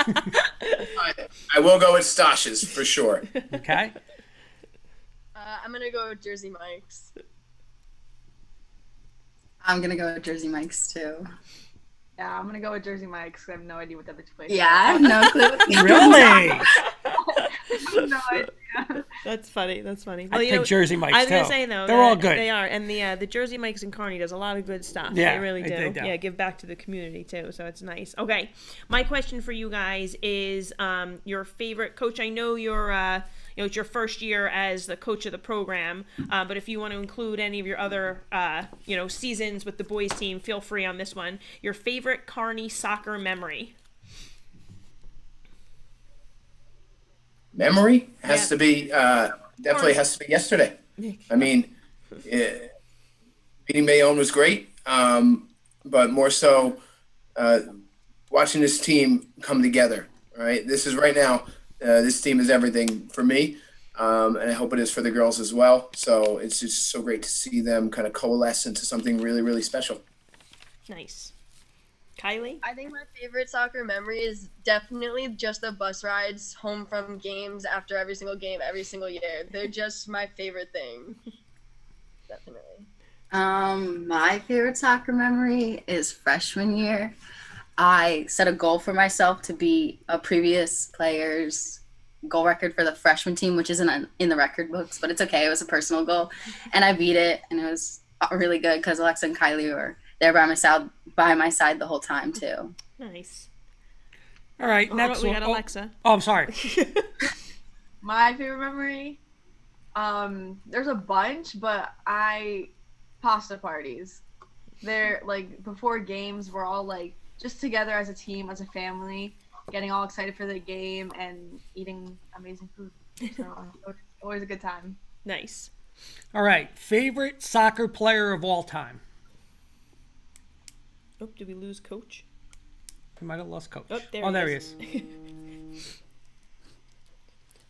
I will go with Stosh's for sure. Okay. I'm gonna go with Jersey Mike's. I'm gonna go with Jersey Mike's too. Yeah, I'm gonna go with Jersey Mike's because I have no idea what the other place. Yeah, I have no clue. Really? I have no idea. That's funny. That's funny. I pick Jersey Mike's I was gonna too. say though, They're all good. They are, and the Jersey Mike's and Carney does a lot of good stuff. Yeah, they really do. they do. Yeah, give back to the community too, so it's nice. Okay, my question for you guys is your favorite coach. I know you're it's your first year as the coach of the program, but if you want to include any of your other seasons with the boys team, feel free on this one. Your favorite Kearny soccer memory. Memory has to be definitely has to be yesterday. I mean, beating Bayonne was great, but more so watching this team come together. Right, this is right now. This team is everything for me, and I hope it is for the girls as well. So it's just so great to see them kind of coalesce into something really, really special. Nice. Kylie? I think my favorite soccer memory is definitely just the bus rides home from games after every single game, every single year. They're just my favorite thing. Definitely. My favorite soccer memory is freshman year. I set a goal for myself to beat a previous player's goal record for the freshman team, which isn't in the record books, but it's okay. It was a personal goal, and I beat it, and it was really good because Alexa and Kylie were there by my side the whole time too. Nice. All right, next we one. got Alexa. Oh, I'm sorry. My favorite memory, there's a bunch, but pasta parties. They're like before games, we're all like just together as a team, as a family, getting all excited for the game and eating amazing food. So always a good time. Nice. All right, favorite soccer player of all time. Oh, did we lose Coach? We might have lost Coach. Oh, there he is.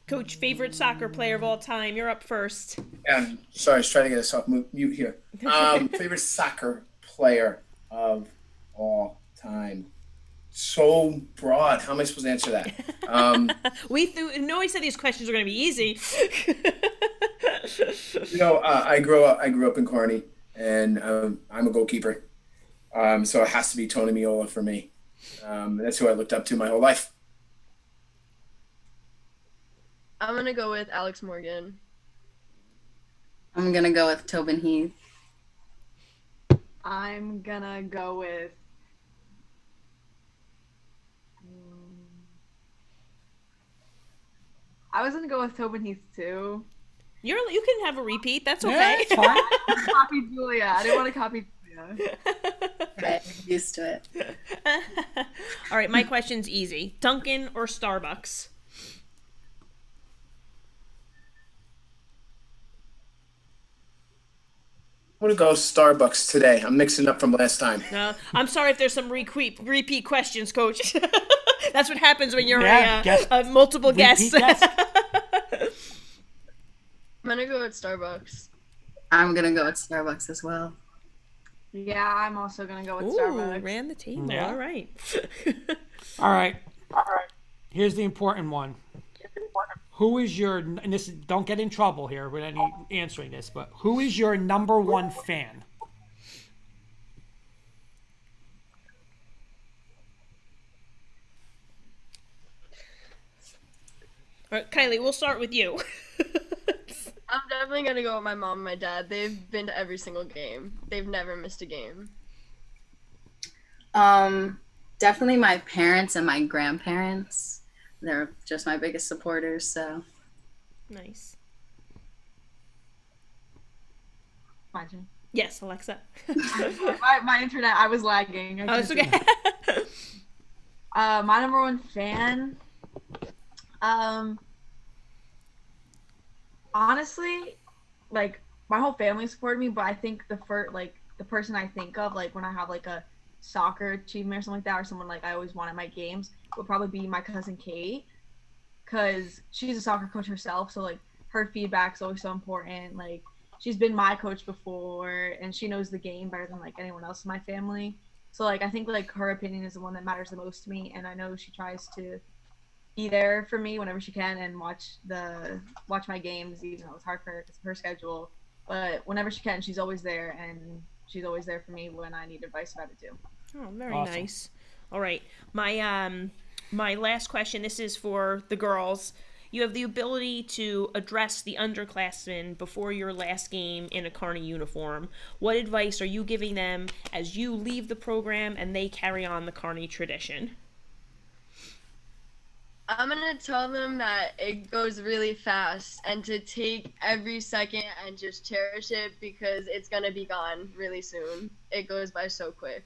Coach, favorite soccer player of all time. You're up first. Yeah, sorry, I was trying to get us off mute here. Favorite soccer player of all time. So broad. How am I supposed to answer that? Nobody said these questions were going to be easy. I grew up in Carney, and I'm a goalkeeper. So it has to be Tony Miola for me. That's who I looked up to my whole life. I'm going to go with Alex Morgan. I'm going to go with Tobin Heath. I'm going to go with I was going to go with Tobin Heath too. You can have a repeat. That's okay. Yeah, it's fine. I didn't want to copy Julia. I didn't want to copy Julia. Okay, used to it. All right, my question's easy. Dunkin' or Starbucks? I'm going to go Starbucks today. I'm mixing up from last time. No, I'm sorry if there's some repeat questions, Coach. That's what happens when you're multiple guests. I'm going to go with Starbucks. I'm going to go with Starbucks as well. Yeah, I'm also gonna go with Ooh, Starbucks. ran the table. Yeah. All right. All right. Here's the important one. Who is your, and this, don't get in trouble here with any answering this, but who is your number one fan? All right, Kylie, we'll start with you. I'm definitely gonna go with my mom and my dad. They've been to every single game. They've never missed a game. Definitely my parents and my grandparents. They're just my biggest supporters, so. Nice. My turn. Yes, Alexa. my internet, I was lagging. Oh, it's okay. My number one fan, honestly, like my whole family supported me, but I think the person I think of, like when I have like a soccer achievement or something like that, or someone like I always want at my games, would probably be my cousin Kate, because she's a soccer coach herself, so like her feedback's always so important. Like she's been my coach before, and she knows the game better than like anyone else in my family. So like I think like her opinion is the one that matters the most to me, and I know she tries to be there for me whenever she can and watch my games, even though it's hard for her because of her schedule. But whenever she can, she's always there, and she's always there for me when I need advice about it too. Oh, very Awesome. nice. All right. My last question, this is for the girls. You have the ability to address the underclassmen before your last game in a Carney uniform. What advice are you giving them as you leave the program and they carry on the Carney tradition? I'm gonna tell them that it goes really fast and to take every second and just cherish it because it's gonna be gone really soon. It goes by so quick.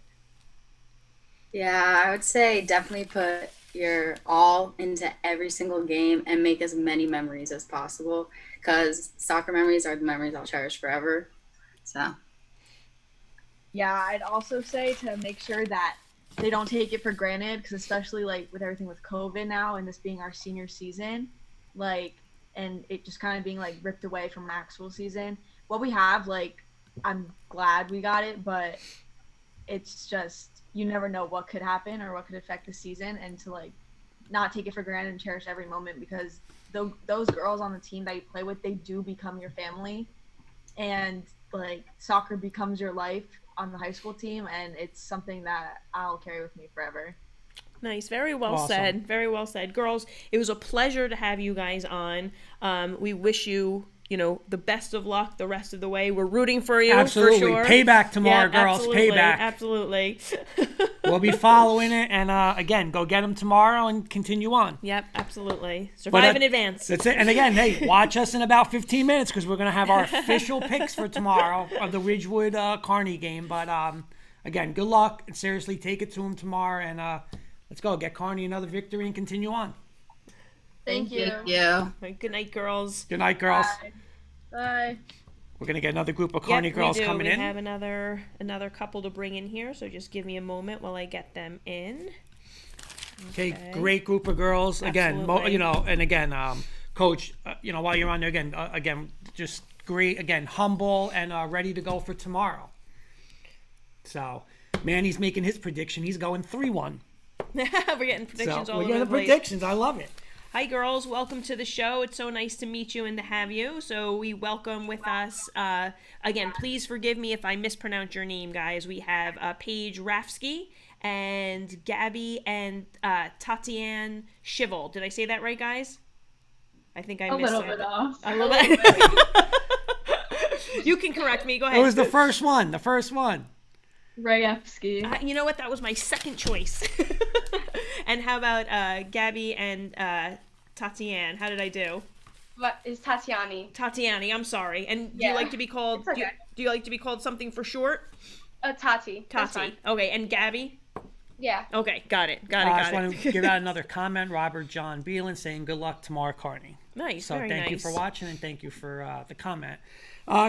Yeah, I would say definitely put your all into every single game and make as many memories as possible, because soccer memories are the memories I'll cherish forever. So. Yeah, I'd also say to make sure that they don't take it for granted, because especially like with everything with COVID now and this being our senior season, like, and it just kind of being like ripped away from an actual season. What we have, like, I'm glad we got it, but it's just, you never know what could happen or what could affect the season, and to like not take it for granted and cherish every moment, because those girls on the team that you play with, they do become your family, and like soccer becomes your life on the high school team, and it's something that I'll carry with me forever. Nice. Very well Awesome. said. Very well said. Girls, it was a pleasure to have you guys on. We wish you, the best of luck the rest of the way. We're rooting for you. Absolutely. For sure. Payback tomorrow, Yep, girls. absolutely, Payback. Absolutely. We'll be following it, and again, go get them tomorrow and continue on. Yep, absolutely. Survive in advance. That's it. And again, hey, watch us in about 15 minutes, because we're going to have our official picks for tomorrow of the Ridgewood Carney game. But again, good luck, and seriously, take it to them tomorrow, and let's go get Carney another victory and continue on. Thank you. Thank you. Right, good night, girls. Good night, girls. Bye. We're going to get another group of Carney girls we do. coming we in. have another couple to bring in here, so just give me a moment while I get them in. Okay, great group of girls. Again, Absolutely. and again, Coach, while you're on there, again, just great. Again, humble and ready to go for tomorrow. So, Manny's making his prediction. He's going 3-1. We're getting predictions all we're over getting the the place. predictions. I love it. Hi, girls. Welcome to the show. It's so nice to meet you and to have you. So we welcome with us, again, please forgive me if I mispronounce your name, guys. We have Paige Rafsky and Gabby and Tatiane Shivel. Did I say that right, guys? I think I missed A little bit off. A little bit. You can correct me. Go ahead. It was the first one. The first one. Rayevsky. You know what? That was my second choice. And how about Gabby and Tatiane? How did I do? What is Tatiani? Tatiani, I'm sorry. And do Yeah. you like to be called? It's okay. Do you like to be called something for short? Tati. That's Tati. fine. Okay, and Gabby? Yeah. Okay, got it. I just want to give out another comment. Robert John Beelan saying good luck tomorrow, Carney. Nice. So very thank you nice. for watching, and thank you for the comment.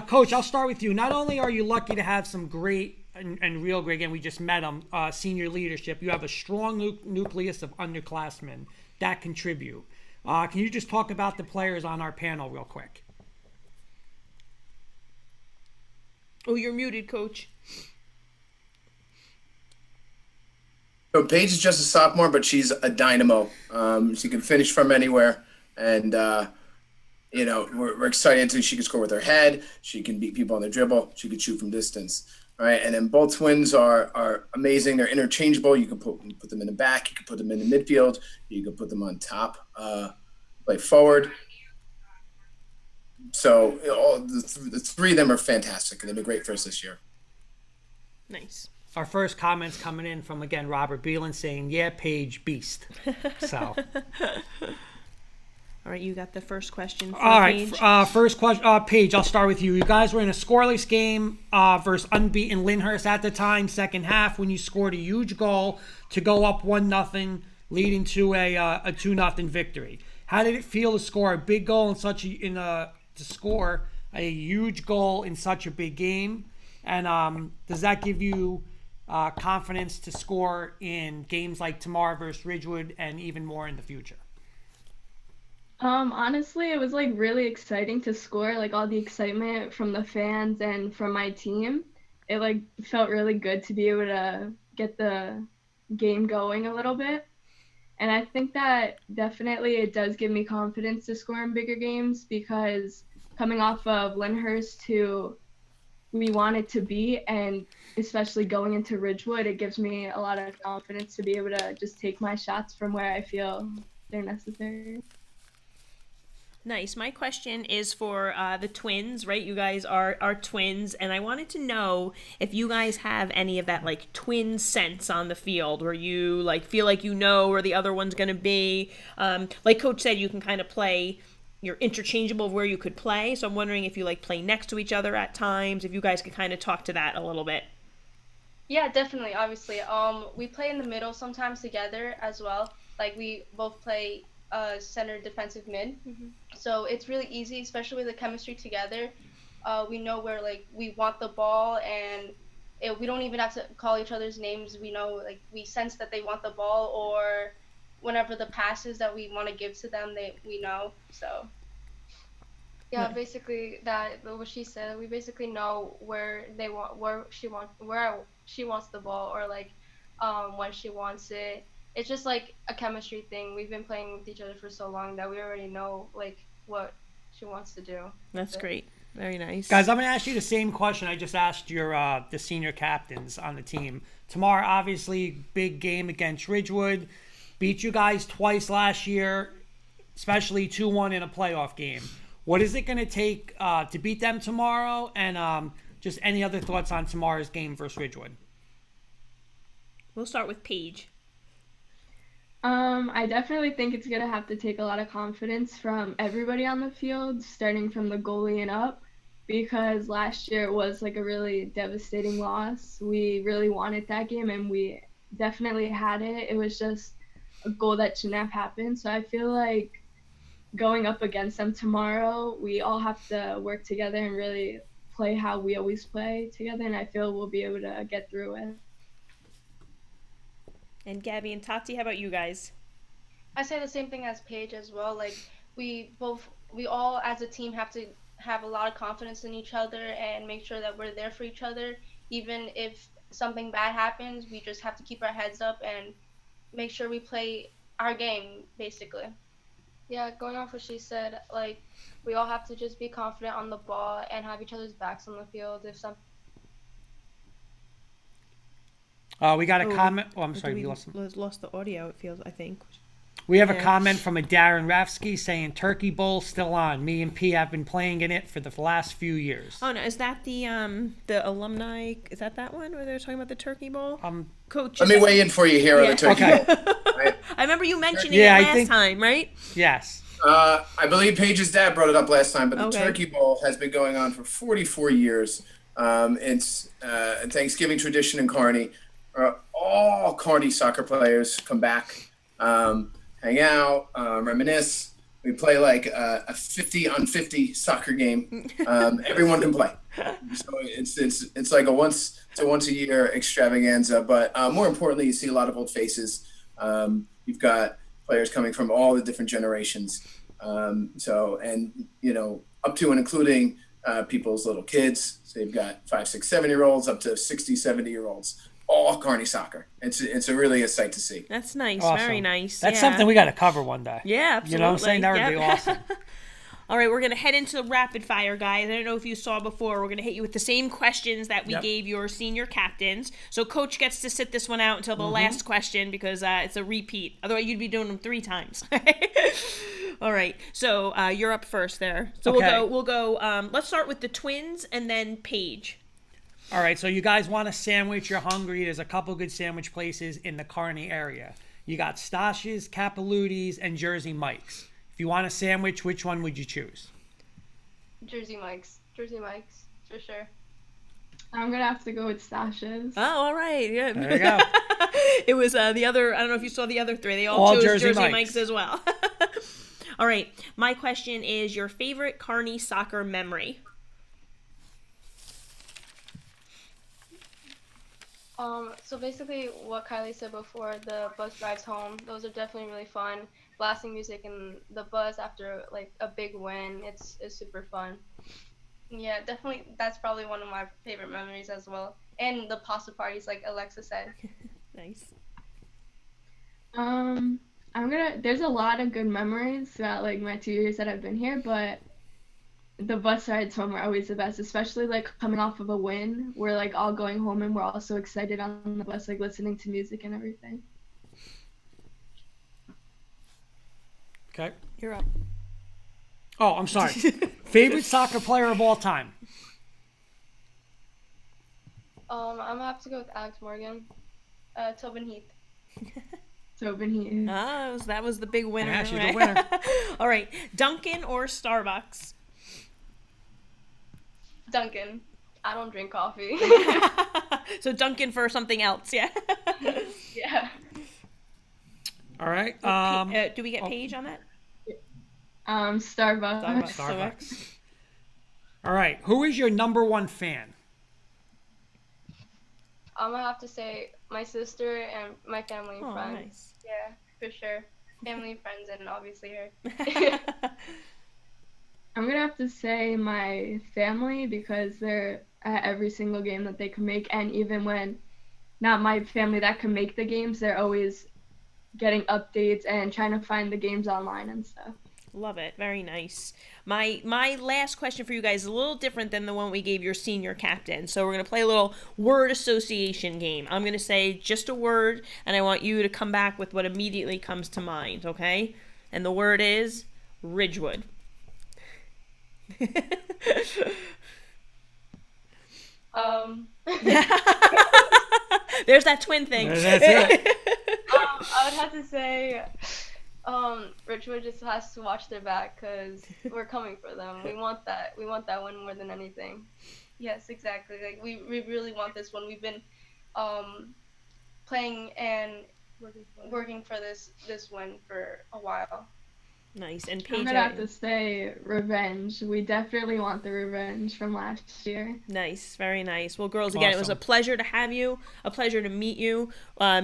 Coach, I'll start with you. Not only are you lucky to have some great and real great, again, we just met them, senior leadership, you have a strong nucleus of underclassmen that contribute. Can you just talk about the players on our panel real quick? Oh, you're muted, Coach. So Paige is just a sophomore, but she's a dynamo. She can finish from anywhere, and we're excited until she can score with her head. She can beat people on the dribble. She can shoot from distance. All right, and then both twins are amazing. They're interchangeable. You can put them in the back. You can put them in the midfield. You can put them on top, play forward. So the three of them are fantastic, and they've been great for us this year. Nice. Our first comments coming in from, again, Robert Beelan saying, yeah, Paige, beast. So. All right, you got the first question for All right, Paige. first question, Paige, I'll start with you. You guys were in a scoreless game versus unbeaten Lyndhurst at the time, second half, when you scored a huge goal to go up 1-0, leading to a 2-0 victory. How did it feel to score a big goal to score a huge goal in such a big game? And does that give you confidence to score in games like tomorrow versus Ridgewood and even more in the future? Honestly, it was like really exciting to score, like all the excitement from the fans and from my team. It like felt really good to be able to get the game going a little bit. And I think that definitely it does give me confidence to score in bigger games, because coming off of Lyndhurst to we want it to be, and especially going into Ridgewood, it gives me a lot of confidence to be able to just take my shots from where I feel they're necessary. Nice. My question is for the twins, right? You guys are twins, and I wanted to know if you guys have any of that like twin sense on the field, where you like feel like you know where the other one's going to be. Like Coach said, you can kind of play. You're interchangeable of where you could play. So I'm wondering if you like play next to each other at times. If you guys could kind of talk to that a little bit. Yeah, definitely. Obviously, we play in the middle sometimes together as well. Like we both play center defensive mid. Mm-hmm. So it's really easy, especially with the chemistry together. We know where like we want the ball, and we don't even have to call each other's names. We know, like, we sense that they want the ball, or whenever the passes that we want to give to them, we know. So yeah, basically what she said, we basically know where she wants the ball, or like when she wants it. It's just like a chemistry thing. We've been playing with each other for so long that we already know like what she wants to do. That's great. Very nice. Guys, I'm going to ask you the same question I just asked your the senior captains on the team. Tomorrow, obviously, big game against Ridgewood. Beat you guys twice last year, especially 2-1 in a playoff game. What is it going to take to beat them tomorrow? And just any other thoughts on tomorrow's game versus Ridgewood? We'll start with Paige. I definitely think it's going to have to take a lot of confidence from everybody on the field, starting from the goalie and up, because last year it was like a really devastating loss. We really wanted that game, and we definitely had it. It was just a goal that shouldn't have happened. So I feel like going up against them tomorrow, we all have to work together and really play how we always play together, and I feel we'll be able to get through it. And Gabby and Tati, how about you guys? I say the same thing as Paige as well. Like we all as a team have to have a lot of confidence in each other and make sure that we're there for each other. Even if something bad happens, we just have to keep our heads up and make sure we play our game, basically. Yeah, going off what she said, like we all have to just be confident on the ball and have each other's backs on the field. If something we got a comment. Oh, I'm sorry. We lost the audio, it feels, I think. We have a comment from a Darren Rafsky saying, Turkey Bowl still on. Me and P have been playing in it for the last few years. Oh, no. Is that the alumni? Is that one where they're talking about the Turkey Bowl? Coach. Let me weigh in for you here on the Turkey Bowl. Right? I remember you mentioning it last time, right? Yes. I believe Paige's dad brought it up last time, but the Turkey Bowl has been going on for 44 years. It's a Thanksgiving tradition in Carney. All Kearny soccer players come back, hang out, reminisce. We play like a 50-on-50 soccer game. Everyone can play. So it's like a once a year extravaganza. But more importantly, you see a lot of old faces. You've got players coming from all the different generations. Up to and including people's little kids. So you've got 5, 6, 7-year-olds up to 60, 70-year-olds. all Kearny soccer. It's a really a sight to see. That's nice. Awesome. Very nice. That's yeah. something we got to cover one day. Yeah, absolutely. You know what I'm saying? That would be awesome. All right, we're going to head into the rapid fire, guys. I don't know if you saw before. We're going to hit you with the same questions that we gave your senior captains. So Coach gets to sit this one out until the last question because it's a repeat. Otherwise, you'd be doing them 3 times. All right, so you're up first there. So we'll go. Let's start with the twins and then Paige. All right, so you guys want a sandwich, you're hungry. There's a couple good sandwich places in the Kearny area. You got Stashes, Capeluti's, and Jersey Mike's. If you want a sandwich, which one would you choose? Jersey Mike's, for sure. I'm gonna have to go with Stashes. Oh, all right. Yeah. There you go. It was the other. I don't know if you saw the other 3. They all chose Jersey Mike's as well. All right. My question is your favorite Kearny soccer memory. So basically what Kylie said before, the bus rides home, those are definitely really fun. Blasting music and the buzz after like a big win, it's super fun. Yeah, definitely that's probably one of my favorite memories as well. And the pasta parties like Alexa said. Nice. There's a lot of good memories throughout like my 2 years that I've been here, but the bus rides home are always the best, especially like coming off of a win. We're like all going home and we're all so excited on the bus, like listening to music and everything. Okay. You're up. Oh, I'm sorry. Favorite soccer player of all time? I'm gonna have to go with Alex Morgan. Tobin Heath. Tobin Heath. Oh, that was the big winner. Yeah, she's right? the winner. All right. Dunkin' or Starbucks? Dunkin'. I don't drink coffee. So Dunkin' for something else, yeah. Yeah. All right. Do we get Paige on that? Starbucks. Starbucks. All right. Who is your number 1 fan? I'm gonna have to say my sister and my family and friends. Nice. Yeah, for sure. Family, friends, and obviously her. I'm gonna have to say my family because they're at every single game that they can make, and even when not my family that can make the games, they're always getting updates and trying to find the games online and stuff. Love it. Very nice. My last question for you guys is a little different than the one we gave your senior captain. So we're going to play a little word association game. I'm going to say just a word, and I want you to come back with what immediately comes to mind, okay? And the word is Ridgewood. There's that twin thing. That's it. I would have to say Ridgewood just has to watch their back because we're coming for them. We want that one more than anything. Yes, exactly. Like we really want this one. We've been playing and working for this win for a while. Nice. And Paige, I'm gonna have to say revenge. We definitely want the revenge from last year. Nice. Very nice. Well, girls, again, It was a pleasure to have you, a pleasure to meet you.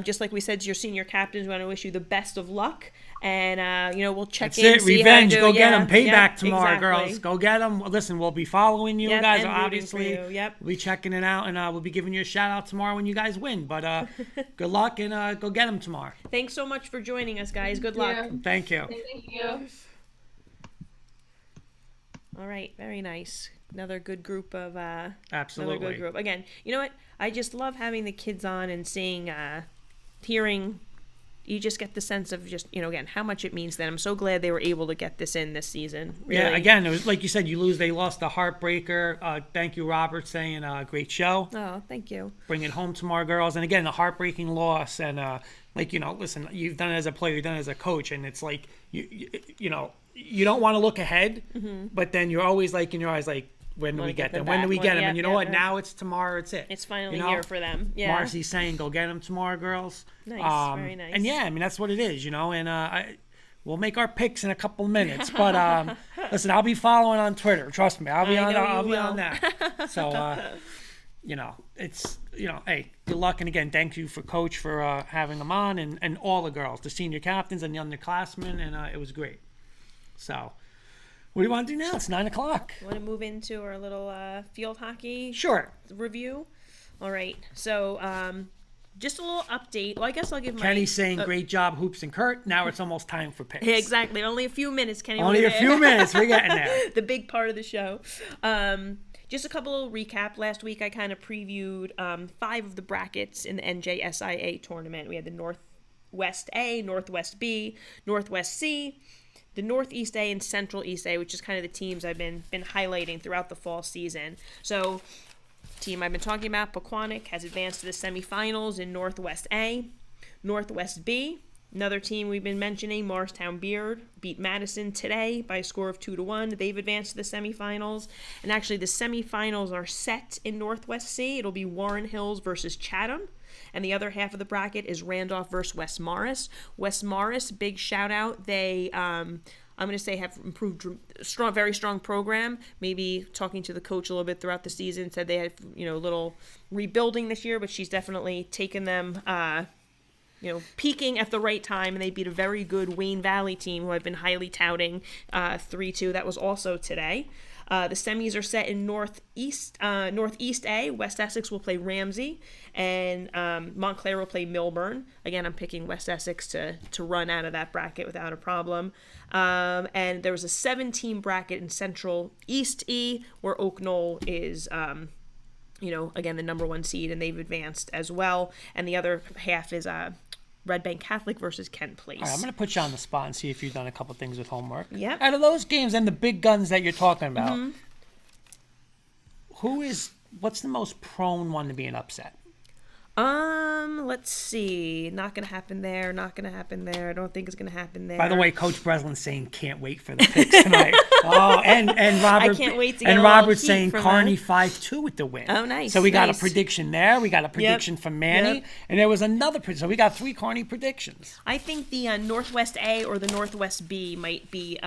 Just like we said to your senior captains, we want to wish you the best of luck. And, we'll check in. That's it. See Revenge. how Go you get do. them. Payback Yep, tomorrow, exactly. girls. Go get them. Listen, we'll be following you Yep, guys, and rooting obviously. for you. Yep. We'll be checking it out, and we'll be giving you a shout out tomorrow when you guys win. But good luck, and go get them tomorrow. Thanks so much for joining us, guys. Good luck. Thank you. Thank you. All right, very nice. Another good group of Absolutely. Another good group. Again, you know what? I just love having the kids on and seeing, hearing. You just get the sense of just again how much it means to them. I'm so glad they were able to get this in this season. Really. Yeah, again, it was like you said, they lost a heartbreaker. Thank you, Robert, saying great show. Oh, thank you. Bring it home tomorrow, girls. And again, a heartbreaking loss. And listen, you've done it as a player, you've done it as a coach, and it's like you don't want to look ahead, but then you're always like in your eyes like, when do we get them? When do we get them? And you know what? Now it's tomorrow. It's it. It's finally here for them. Yeah. Marcy's saying, "Go get them tomorrow, girls." Nice, very nice. And yeah, I mean that's what it is, And we'll make our picks in a couple of minutes. But listen, I'll be following on Twitter. Trust me, I'll be on that. So it's hey, good luck, and again, thank you for Coach for having them on, and all the girls, the senior captains and the underclassmen, and it was great. So. What do you want to do now? It's 9:00. Want to move into our little field hockey review? All right. So just a little update. Well, I guess I'll give my... Kenny's saying, great job, Hoops and Kurt. Now it's almost time for picks. Yeah, exactly. Only a few minutes, Kenny. Only a few minutes. We're getting there. The big part of the show. Just a couple of recap. Last week, I kind of previewed 5 of the brackets in the NJSIA tournament. We had the Northwest A, Northwest B, Northwest C, the Northeast A, and Central East A, which is kind of the teams I've been highlighting throughout the fall season. So, team I've been talking about, Pequannock, has advanced to the semifinals in Northwest A. Northwest B, another team we've been mentioning, Morristown Beard, beat Madison today by a score of 2-1. They've advanced to the semifinals. And actually, the semifinals are set in Northwest C. It'll be Warren Hills versus Chatham. And the other half of the bracket is Randolph versus West Morris. West Morris, big shout out. They, I'm going to say, have improved, very strong program. Maybe talking to the coach a little bit throughout the season, said they had, a little rebuilding this year, but she's definitely taken them, peaking at the right time, and they beat a very good Wayne Valley team who I've been highly touting 3-2. That was also today. The semis are set in Northeast A. West Essex will play Ramsey, and Montclair will play Milburn. Again, I'm picking West Essex to run out of that bracket without a problem. And there was a 7-team bracket in Central East E, where Oak Knoll is, again, the number 1 seed, and they've advanced as well. And the other half is Red Bank Catholic versus Kent Place. All right, I'm going to put you on the spot and see if you've done a couple things with homework. Yeah. Out of those games and the big guns that you're talking about, what's the most prone one to be an upset? Let's see. Not gonna happen there. Not gonna happen there. I don't think it's gonna happen there. By the way, Coach Breslin's saying can't wait for the picks tonight. And Robert. I can't wait to get and a little Robert's heat saying from Carney that. 5-2 with the win. Oh, nice. So we got a nice. prediction there. We got a prediction from Manny, Yep. and there was another. So we got 3 Carney predictions. I think the Northwest A or the Northwest B might be,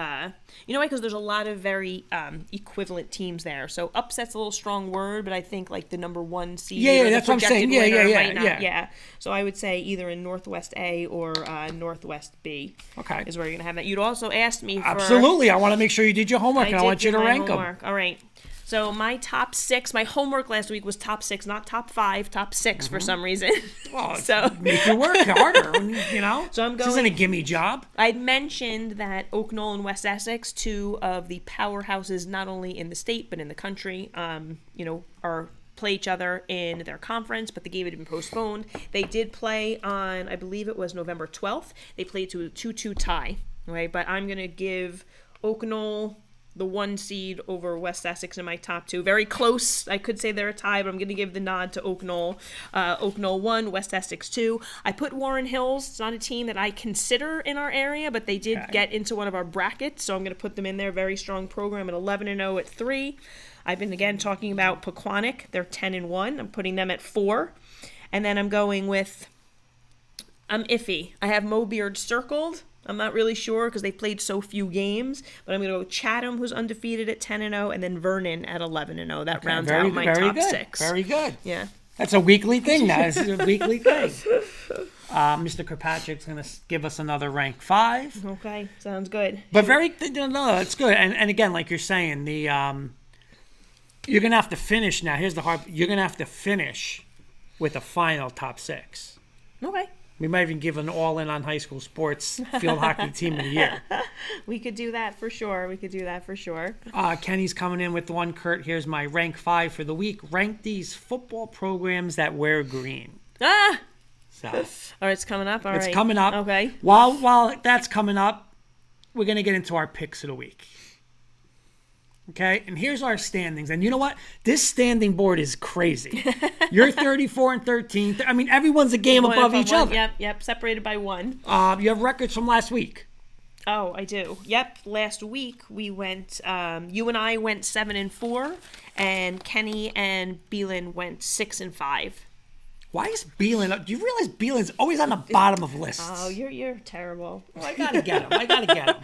you know why? Because there's a lot of very equivalent teams there. So upset's a little strong word, but I think like the number 1 seed. Yeah, or the that's what I'm saying. projected Yeah, winner yeah, might not- yeah. yeah. So I would say either in Northwest A or Northwest B. Okay. Is where you're gonna have that. You'd also asked me for Absolutely. I want to make sure you did your homework, and I did want you do to my rank them. homework. All right. So my top 6, my homework last week was top 6, not top 5, top 6 for some reason. Well, so make you work harder, So I'm going. This isn't a gimme job. I'd mentioned that Oak Knoll and West Essex, 2 of the powerhouses not only in the state but in the country, are play each other in their conference, but the game had been postponed. They did play on, I believe it was November 12th. They played to a 2-2 tie. Right, but I'm gonna give Oak Knoll the 1 seed over West Essex in my top 2. Very close. I could say they're a tie, but I'm going to give the nod to Oak Knoll. Oak Knoll 1, West Essex 2. I put Warren Hills. It's not a team that I consider in our area, but they did get into one of our brackets, so I'm going to put them in there. Very strong program at 11-0 at 3. I've been, again, talking about Pequannock. They're 10-1. I'm putting them at 4. And then I'm going with... I'm iffy. I have Mo Beard circled. I'm not really sure because they played so few games, but I'm going to go with Chatham, who's undefeated at 10-0, and then Vernon at 11-0. That rounds out my top 6. Very good. Yeah. That's a weekly thing now. It's a weekly thing. Mr. Kirkpatrick's going to give us another rank 5. Okay, sounds good. But no, it's good. And again, like you're saying, the you're going to have to finish now. Here's the hard. You're going to have to finish with a final top 6. Okay. We might even give an all-in on high school sports field hockey team of the year. We could do that for sure. Kenny's coming in with 1. Kurt, here's my rank 5 for the week. Rank these football programs that wear green. Ah! So, all right, it's coming up. All right. It's coming up. Okay. While that's coming up, we're going to get into our picks of the week. Okay, and here's our standings. And you know what? This standing board is crazy. You're 34-13. I mean, everyone's a game above each other. Yep, separated by 1. You have records from last week. Oh, I do. Yep, last week we went, you and I went 7-4, and Kenny and Beelan went 6-5. Why is Beelan? Do you realize Beelan's always on the bottom of lists? Oh, you're terrible. Well, I gotta get him.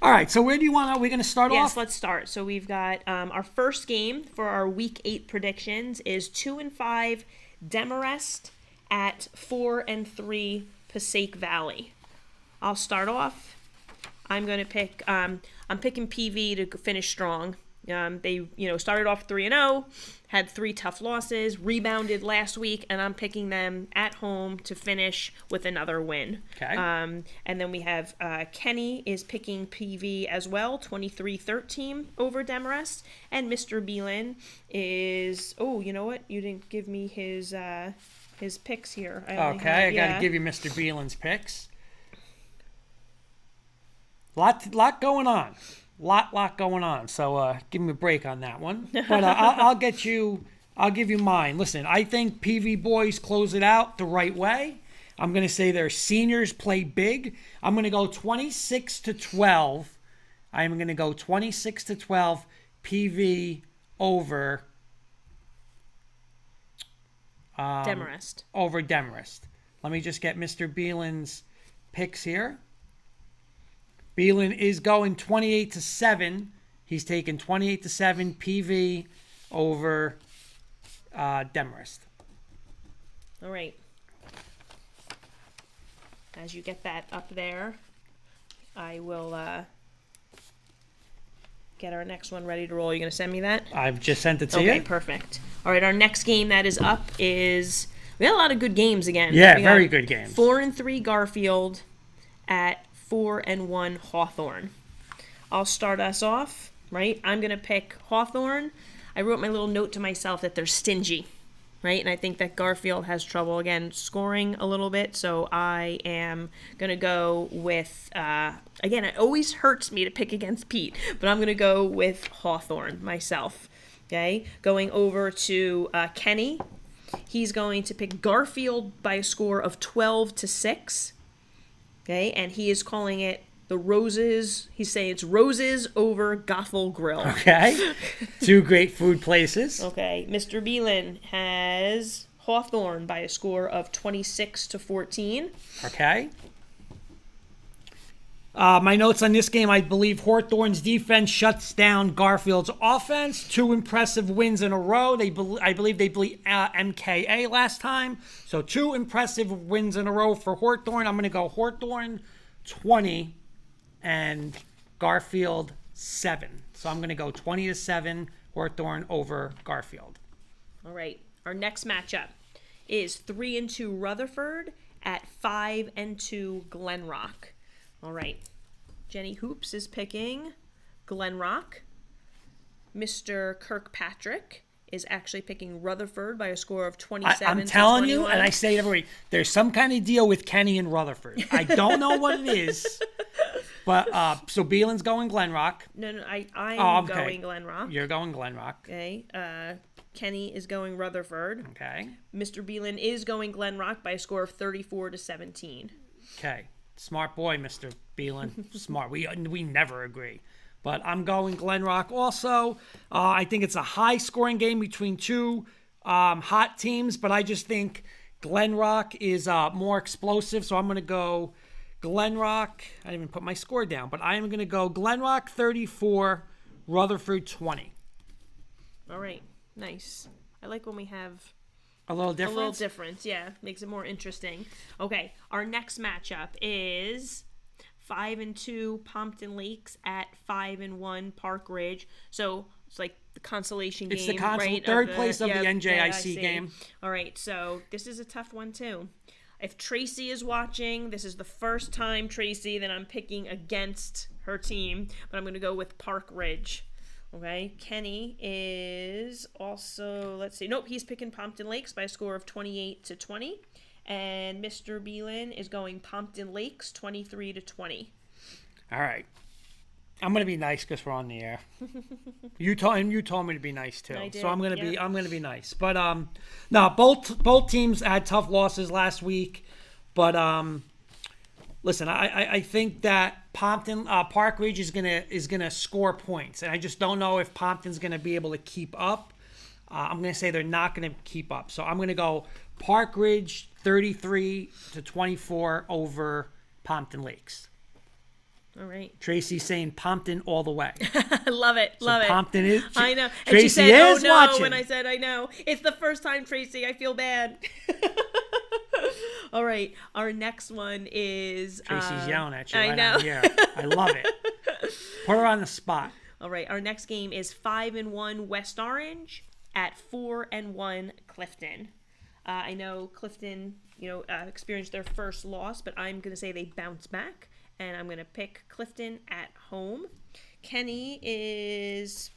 All right, so where do you want? Are we going to start off? Yes, let's start. So we've got our first game for our Week 8 predictions is 2-5 Demarest at 4-3 Passaic Valley. I'll start off. I'm going to pick. I'm picking PV to finish strong. They, started off 3-0, had 3 tough losses, rebounded last week, and I'm picking them at home to finish with another win. Okay. And then we have Kenny is picking PV as well, 23-13 over Demarest, and Mr. Beelan is, you know what? You didn't give me his picks here. I got to give you Mr. Beelan's picks. Lot going on. Lot going on. So give me a break on that one. But I'll give you mine. Listen, I think PV boys close it out the right way. I'm going to say their seniors play big. I'm going to go 26-12. I'm going to go 26-12 PV over Demarest. Over Demarest. Let me just get Mr. Beelan's picks here. Beelan is going 28-7. He's taking 28-7 PV over Demarest. All right. As you get that up there, I will get our next one ready to roll. You going to send me that? I've just sent it to you. Okay, perfect. All right, our next game that is up is... We had a lot of good games again. Yeah, very good games. 4-3 Garfield at 4-1 Hawthorne. I'll start us off, right? I'm going to pick Hawthorne. I wrote my little note to myself that they're stingy, right? And I think that Garfield has trouble, again, scoring a little bit. So I am going to go with, again, it always hurts me to pick against Pete, but I'm going to go with Hawthorne myself, okay? Going over to Kenny. He's going to pick Garfield by a score of 12-6. Okay, and he is calling it the Roses. He's saying it's Roses over Gothel Grill. Okay. 2 great food places. Okay. Mr. Beelan has Hawthorne by a score of 26-14. Okay. My notes on this game, I believe Hawthorne's defense shuts down Garfield's offense. 2 impressive wins in a row. I believe they beat MKA last time. So 2 impressive wins in a row for Hawthorne. I'm going to go Hawthorne 20 and Garfield 7. So I'm going to go 20-7 Hawthorne over Garfield. All right. Our next matchup is 3-2 Rutherford at 5-2 Glenrock. All right. Jenny Hoops is picking Glenrock. Mr. Kirkpatrick is actually picking Rutherford by a score of 27 I'm telling you, and I say it every week, there's some kind of deal with Kenny and Rutherford. I don't know what it is, but so Beelan's going Glenrock. No, I'm going Glenrock. You're going Glenrock. Okay. Kenny is going Rutherford. Okay. Mr. Beelan is going Glenrock by a score of 34-17. Okay. Smart boy, Mr. Beelan. Smart. We never agree. But I'm going Glenrock also. I think it's a high-scoring game between 2 hot teams, but I just think Glenrock is more explosive, so I'm going to go Glenrock. I didn't even put my score down, but I am going to go Glenrock 34, Rutherford 20. All right. Nice. I like when we have... A little difference? A little difference, yeah. Makes it more interesting. Okay, our next matchup is 5-2 Pompton Lakes at 5-1 Park Ridge. So it's like the consolation game, it's the right? Third place of the NJIC game. All right, so this is a tough one too. If Tracy is watching, this is the first time, Tracy, that I'm picking against her team, but I'm going to go with Park Ridge. Okay, Kenny is also, let's see, nope, he's picking Pompton Lakes by a score of 28-20. And Mr. Beelan is going Pompton Lakes 23-20. All right. I'm going to be nice because we're on the air. You told me to be nice too. I did, so I'm going to be nice. But no, both teams had tough losses last week, but listen, I think that Park Ridge is gonna score points, and I just don't know if Pompton's gonna be able to keep up. I'm gonna say they're not gonna keep up, so I'm gonna go Park Ridge 33-24 over Pompton Lakes. All right. Tracy's saying Pompton all the way. I love it. So Pompton is. I know. And Tracy she said, is "Oh no!" watching. When I said, "I know," it's the first time, Tracy. I feel bad. All right. Our next one is Tracy's yelling at you. I Right know. on here. I love it. Put her on the spot. All right, our next game is 5-1 West Orange at 4-1 Clifton. I know Clifton, experienced their first loss, but I'm going to say they bounce back, and I'm going to pick Clifton at home. Kenny is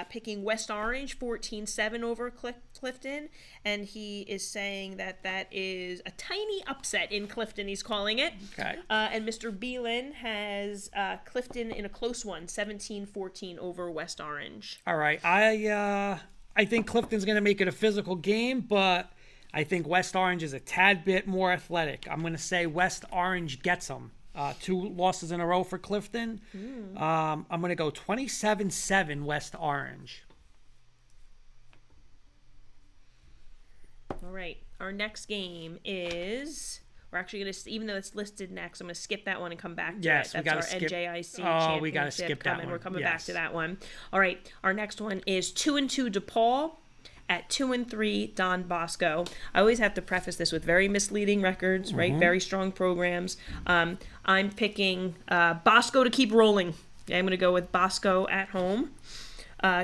picking West Orange 14-7 over Clifton, and he is saying that is a tiny upset in Clifton, he's calling it. Okay. And Mr. Beelan has Clifton in a close one, 17-14 over West Orange. All right. I think Clifton's going to make it a physical game, but I think West Orange is a tad bit more athletic. I'm going to say West Orange gets them. 2 losses in a row for Clifton. I'm going to go 27-7 West Orange. All right. Our next game is... We're actually going to, even though it's listed next, I'm going to skip that one and come back to it. Yes, That's we got our to skip. NJIC Oh, we got to championship skip that coming. one. We're coming Yes. back to that one. All right. Our next one is 2-2 DePaul at 2-3 Don Bosco. I always have to preface this with very misleading records, right? Very strong programs. I'm picking Bosco to keep rolling. Okay, I'm going to go with Bosco at home.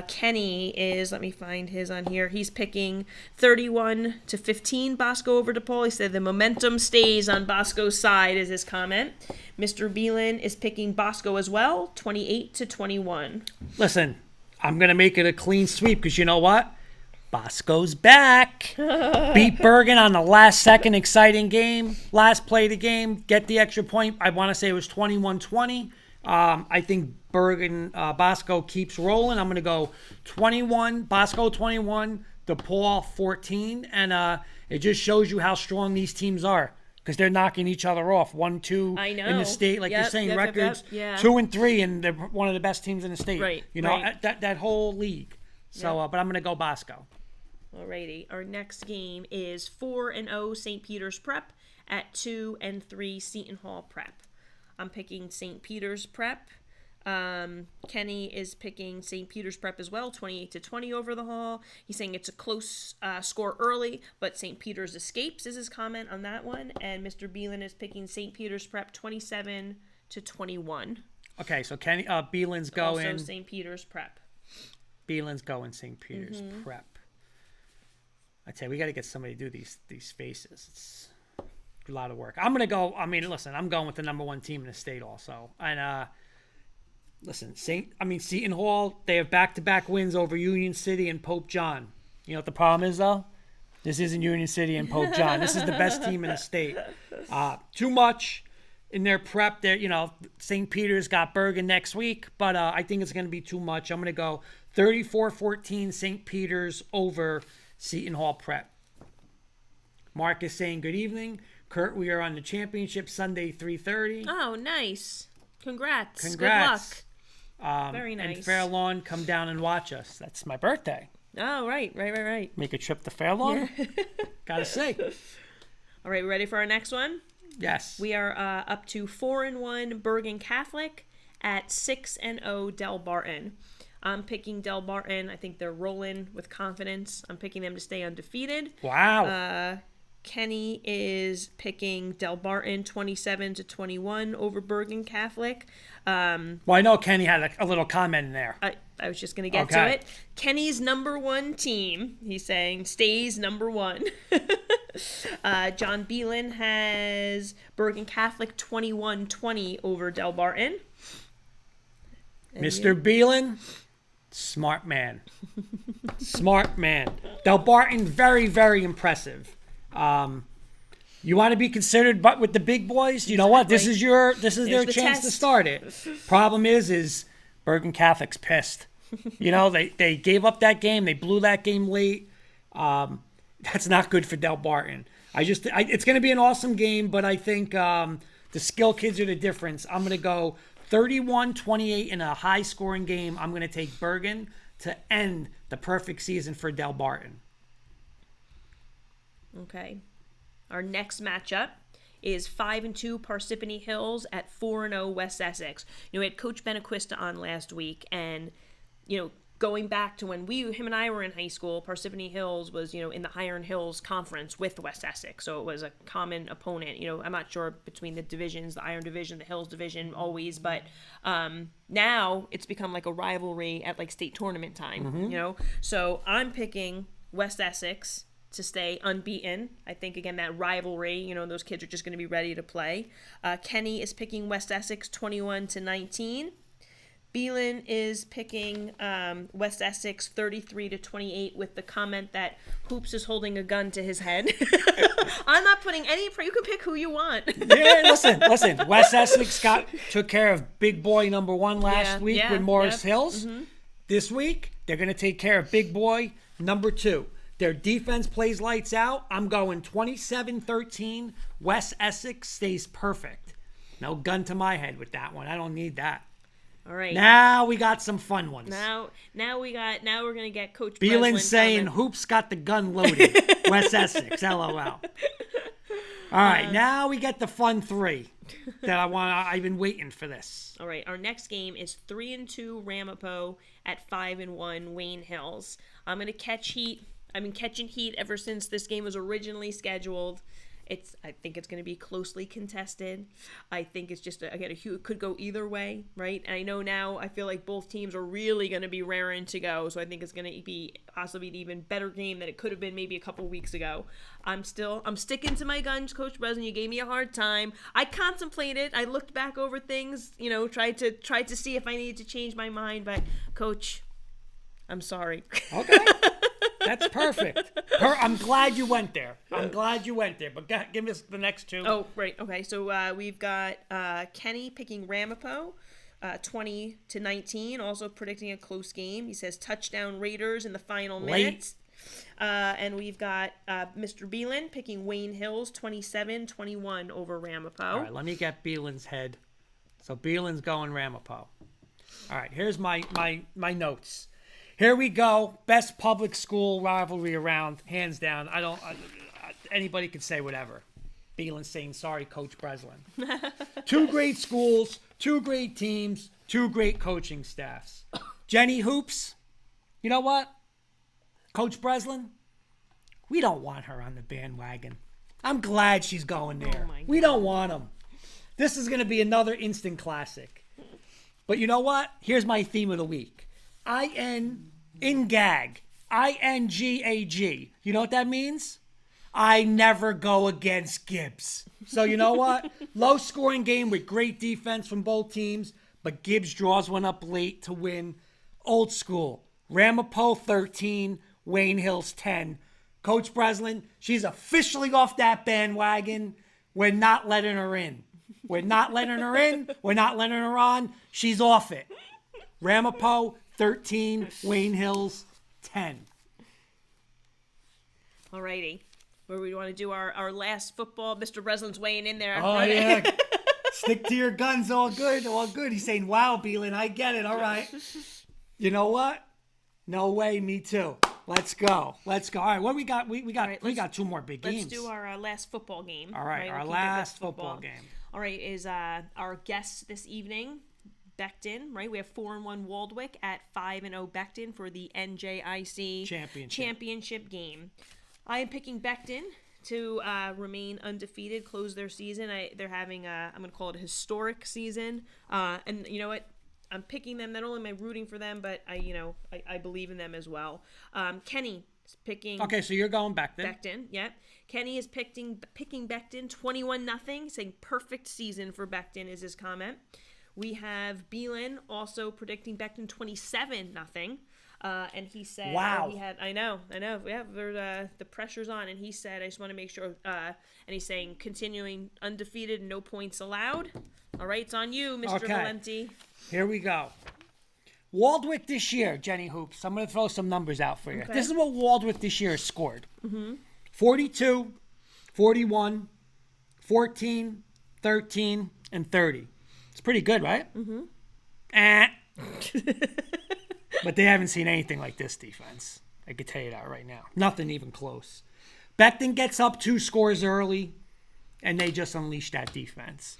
Kenny is, let me find his on here. He's picking 31-15 Bosco over DePaul. He said the momentum stays on Bosco's side is his comment. Mr. Beelan is picking Bosco as well, 28-21. Listen, I'm going to make it a clean sweep because you know what? Bosco's back. Beat Bergen on the last second exciting game. Last play of the game. Get the extra point. I want to say it was 21-20. I think Bosco keeps rolling. I'm going to go 21, Bosco 21, DePaul 14. And it just shows you how strong these teams are because they're knocking each other off. 1-2 I know. in the state. Like you're saying, records yeah. 2-3, and they're one of the best teams in the state. Right, You know, right. that whole league. So, but I'm going to go Bosco. Alrighty, our next game is 4-0 St. Peter's Prep at 2-3 Seton Hall Prep. I'm picking St. Peter's Prep. Kenny is picking St. Peter's Prep as well, 28-20 over the Hall. He's saying it's a close score early, but St. Peter's escapes is his comment on that one. And Mr. Beelan is picking St. Peter's Prep 27-21. Okay, so Kenny Beelan's going. Also St. Peter's Prep. Beelan's going St. Peter's Prep. I tell you, we got to get somebody to do these faces. It's a lot of work. I'm gonna go. I mean, listen, I'm going with the number 1 team in the state also. And listen, Seton Hall. They have back-to-back wins over Union City and Pope John. You know what the problem is though? This isn't Union City and Pope John. This is the best team in the state. Too much in their prep. There, St. Peter's got Bergen next week, but I think it's going to be too much. I'm going to go 34-14 St. Peter's over Seton Hall Prep. Mark is saying good evening. Kurt, we are on the championship Sunday 3:30. Oh, nice. Congrats. Congrats. Good luck. Very nice. And Fair Lawn, come down and watch us. That's my birthday. Oh, right. Make a trip to Fair Lawn. Yeah. Gotta say. All right, ready for our next one? Yes. We are up to 4-1 Bergen Catholic at 6-0 Del Barton. I'm picking Del Barton. I think they're rolling with confidence. I'm picking them to stay undefeated. Wow. Kenny is picking Del Barton 27-21 over Bergen Catholic. Well, I know Kenny had a little comment in there. I was just going to get to it. Kenny's number 1 team, he's saying, stays number 1. John Beelan has Bergen Catholic 21-20 over Del Barton. And Mr. Beelan, smart man. Smart man. Del Barton, very, very impressive. You want to be considered but with the big boys? You know what? This is their chance to start it. Problem is Bergen Catholic's pissed. They gave up that game. They blew that game late. That's not good for Del Barton. It's going to be an awesome game, but I think the skill kids are the difference. I'm going to go 31-28 in a high-scoring game. I'm going to take Bergen to end the perfect season for Del Barton. Okay. Our next matchup is 5-2 Parsippany Hills at 4-0 West Essex. We had Coach Benaquista on last week, and going back to when him and I were in high school, Parsippany Hills was, in the Iron Hills Conference with West Essex. So it was a common opponent. I'm not sure between the divisions, the Iron Division, the Hills Division always, but now it's become like a rivalry at like state tournament time, So I'm picking West Essex to stay unbeaten. I think, again, that rivalry, those kids are just going to be ready to play. Kenny is picking West Essex 21-19. Beelan is picking West Essex 33-28 with the comment that Hoops is holding a gun to his head. I'm not putting any. You can pick who you want. Yeah, listen. West Essex took care of big boy number 1 last week with Morris Hills. Mm-hmm. This week, they're going to take care of big boy number 2. Their defense plays lights out. I'm going 27-13. West Essex stays perfect. No gun to my head with that one. I don't need that. All right. Now we got some fun ones. Now we're gonna get Coach Beelan saying Hoops got the gun loaded. West Essex, LOL. All right, now we get the fun 3 that I've been waiting for this. All right, our next game is 3-2 Ramapo at 5-1 Wayne Hills. I'm gonna catch heat. I've been catching heat ever since this game was originally scheduled. I think it's going to be closely contested. I think it's just, it could go either way, right? And I know now, I feel like both teams are really going to be raring to go, so I think it's going to be possibly an even better game than it could have been maybe a couple weeks ago. I'm sticking to my guns, Coach Breslin. You gave me a hard time. I contemplated. I looked back over things, tried to see if I needed to change my mind, but Coach, I'm sorry. Okay. That's perfect. I'm glad you went there. But give us the next 2. Oh, right. Okay. So we've got Kenny picking Ramapo, 20-19. Also predicting a close game. He says touchdown Raiders in the final minutes. And we've got Mr. Beelan picking Wayne Hills, 27-21 over Ramapo. All right. Let me get Beelan's head. So Beelan's going Ramapo. All right. Here's my notes. Here we go. Best public school rivalry around, hands down. Anybody can say whatever. Beelan saying, sorry, Coach Breslin. 2 great schools, 2 great teams, 2 great coaching staffs. Jenny Hoops, you know what? Coach Breslin, we don't want her on the bandwagon. I'm glad she's going there. We don't want them. This is going to be another instant classic. But you know what? Here's my theme of the week. INGAG. INGAG. You know what that means? I never go against Gibbs. So you know what? Low scoring game with great defense from both teams, but Gibbs draws one up late to win. Old school. Ramapo 13, Wayne Hills 10. Coach Breslin, she's officially off that bandwagon. We're not letting her in. We're not letting her in. We're not letting her on. She's off it. Ramapo 13, Wayne Hills 10. Alrighty. Where we want to do our last football. Mr. Breslin's weighing in there. Oh, yeah. Stick to your guns. All good. He's saying, wow, Beelan, I get it. All right. You know what? No way. Me too. Let's go. All right. What we got? We got 2 more big games. Let's do our last football game. All right. Our last football game. All right. Is our guests this evening. Becton, right? We have 4-1 Waldwick at 5-0 Becton for the NJIC championship game. I am picking Becton to remain undefeated, close their season. They're having I'm going to call it a historic season. And you know what? I'm picking them. Not only am I rooting for them, but I believe in them as well. Kenny is picking. Okay, so you're going Becton. Becton, yep. Kenny is picking Becton 21-0, saying perfect season for Becton is his comment. We have Beelan also predicting Becton 27-0. And he said, wow. I know. Yeah, the pressure's on. And he said, I just want to make sure, and he's saying, continuing undefeated, no points allowed. All right, it's on you, Mr. Valenti. Here we go. Waldwick this year, Jenny Hoops. I'm going to throw some numbers out for you. Okay. This is what Waldwick this year has scored. 42, 41, 14, 13, and 30. It's pretty good, right? But they haven't seen anything like this defense. I can tell you that right now. Nothing even close. Becton gets up 2 scores early, and they just unleash that defense.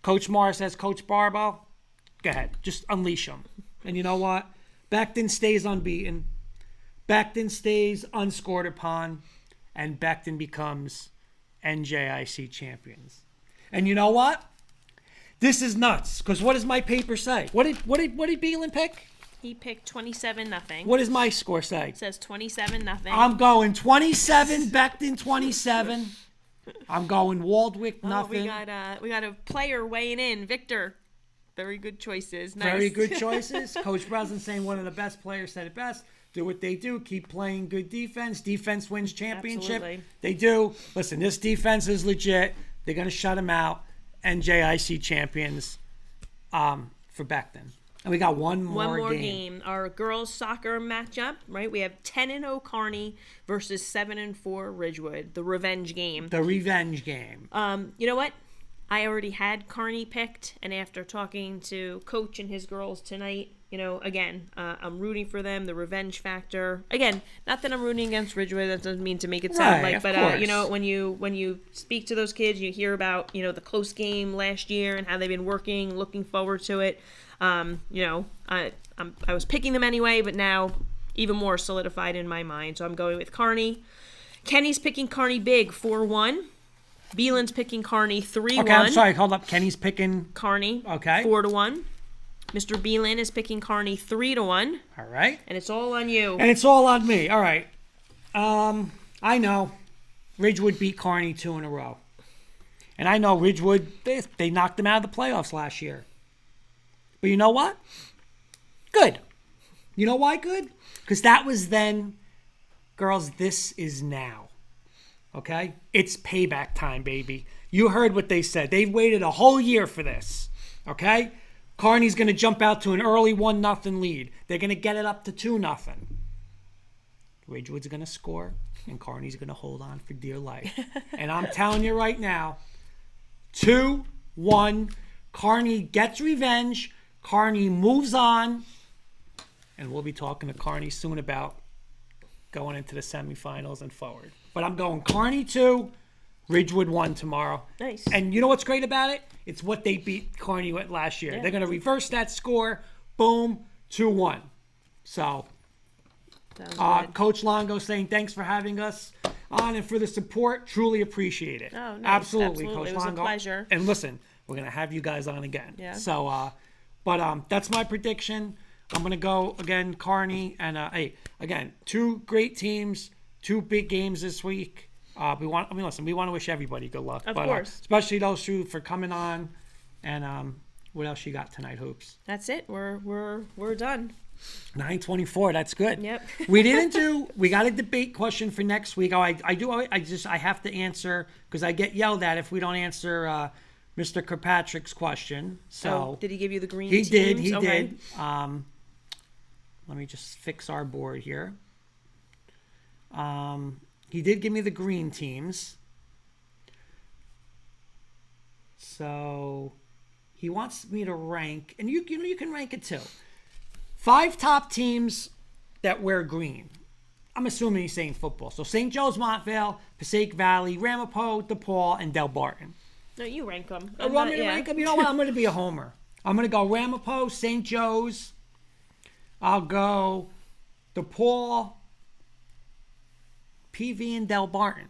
Coach Maher says, Coach Barbo, go ahead. Just unleash them. And you know what? Becton stays unbeaten. Becton stays unscored upon. And Becton becomes NJIC champions. And you know what? This is nuts. Because what does my paper say? What did Beelan pick? He picked 27-0. What does my score say? It says 27-0. I'm going 27, Becton 27. I'm going Waldwick nothing. We got a player weighing in, Victor. Very good choices. Nice. Very good choices. Coach Breslin saying one of the best players said it best. Do what they do. Keep playing good defense. Defense wins championship. Absolutely. They do. Listen, this defense is legit. They're going to shut them out. NJIC champions for Becton. And we got one more game. Our girls soccer matchup, right? We have 10-0 Carney versus 7-4 Ridgewood. The revenge game. The revenge game. You know what? I already had Carney picked, and after talking to Coach and his girls tonight, again, I'm rooting for them. The revenge factor. Again, not that I'm rooting against Ridgewood. That doesn't mean to make it sound like, but when you speak to those kids, you hear about the close game last year and how they've been working, looking forward to it. I was picking them anyway, but now even more solidified in my mind. So I'm going with Carney. Kenny's picking Carney big 4-1. Beelan's picking Carney 3-1. Okay, I'm sorry. Hold up. Kenny's picking Carney. Okay. 4-1. Mr. Beelan is picking Carney 3-1. All right. And it's all on you. And it's all on me. All right. I know Ridgewood beat Carney 2 in a row. And I know Ridgewood, they knocked them out of the playoffs last year. But you know what? Good. You know why good? Because that was then. Girls, this is now. Okay? It's payback time, baby. You heard what they said. They've waited a whole year for this. Okay? Carney's going to jump out to an early 1-0 lead. They're going to get it up to 2-0. Ridgewood's going to score, and Carney's going to hold on for dear life. And I'm telling you right now, 2-1. Carney gets revenge. Carney moves on. And we'll be talking to Carney soon about going into the semifinals and forward. But I'm going Carney 2, Ridgewood 1 tomorrow. Nice. And you know what's great about it? It's what they beat Carney with last year. Yeah. They're going to reverse that score. Boom, 2-1. So, Coach Longo saying thanks for having us on and for the support. Truly appreciate it. Oh, nice. Absolutely, Coach It was Longo. a pleasure. And listen, we're going to have you guys on again. Yeah. So, but that's my prediction. I'm going to go, again, Carney. And, hey, again, 2 great teams, 2 big games this week. We want to wish everybody good luck. Of course. Especially those 2 for coming on. And what else you got tonight, Hoops? That's it. We're done. 9:24. That's good. Yep. We got a debate question for next week. I have to answer because I get yelled at if we don't answer Mr. Kirkpatrick's question. So did he give you the green He teams? did. Okay. Let me just fix our board here. He did give me the green teams. So he wants me to rank, and you can rank it too. 5 top teams that wear green. I'm assuming he's saying football. So St. Joe's, Montvale, Passaic Valley, Ramapo, DePaul, and Del Barton. No, you rank them. You want me to rank them? You know what? I'm going to be a homer. I'm going to go Ramapo, St. Joe's. I'll go DePaul, PV, and Del Barton.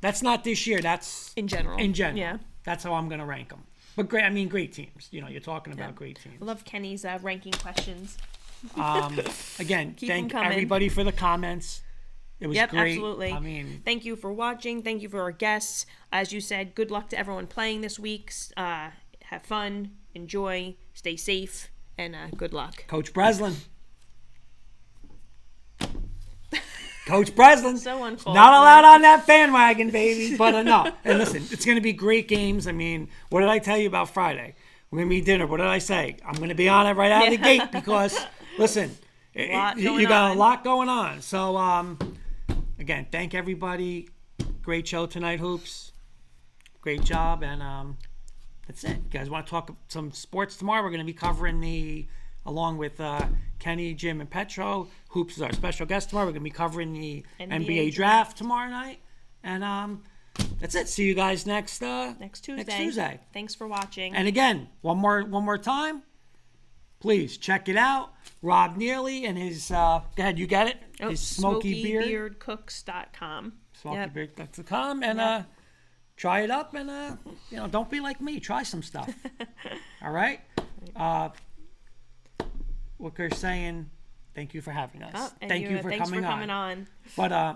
That's not this year. That's in general. Yeah. That's how I'm going to rank them. But great teams. You're talking about great teams. I love Kenny's ranking questions. Again, Keep thank 'em coming. everybody for the comments. It was great. Absolutely. I mean, thank you for watching. Thank you for our guests. As you said, good luck to everyone playing this week. Have fun, enjoy, stay safe, and good luck. Coach Breslin. Coach Breslin. So uncalled Not allowed on that bandwagon, baby. But no. And listen, it's going to be great games. I mean, what did I tell you about Friday? We're going to be dinner. What did I say? I'm going to be on it right out of the gate because, listen, you got a lot going on. So, again, thank everybody. Great show tonight, Hoops. Great job. And that's it. You guys want to talk some sports tomorrow? We're going to be covering along with Kenny, Jim, and Petro. Hoops is our special guest tomorrow. We're going to be covering the NBA draft tomorrow night. And that's it. See you guys next Tuesday. Thanks for watching. And again, one more time, please check it out. Rob Neely and his, go ahead, you got it? Oh, His SmokyBeardCooks.com. SmokyBeardCooks.com. And try it up and, don't be like me. Try some stuff. All right? Wooker's saying thank you for having us. Oh, and thank you for thanks coming for coming on. But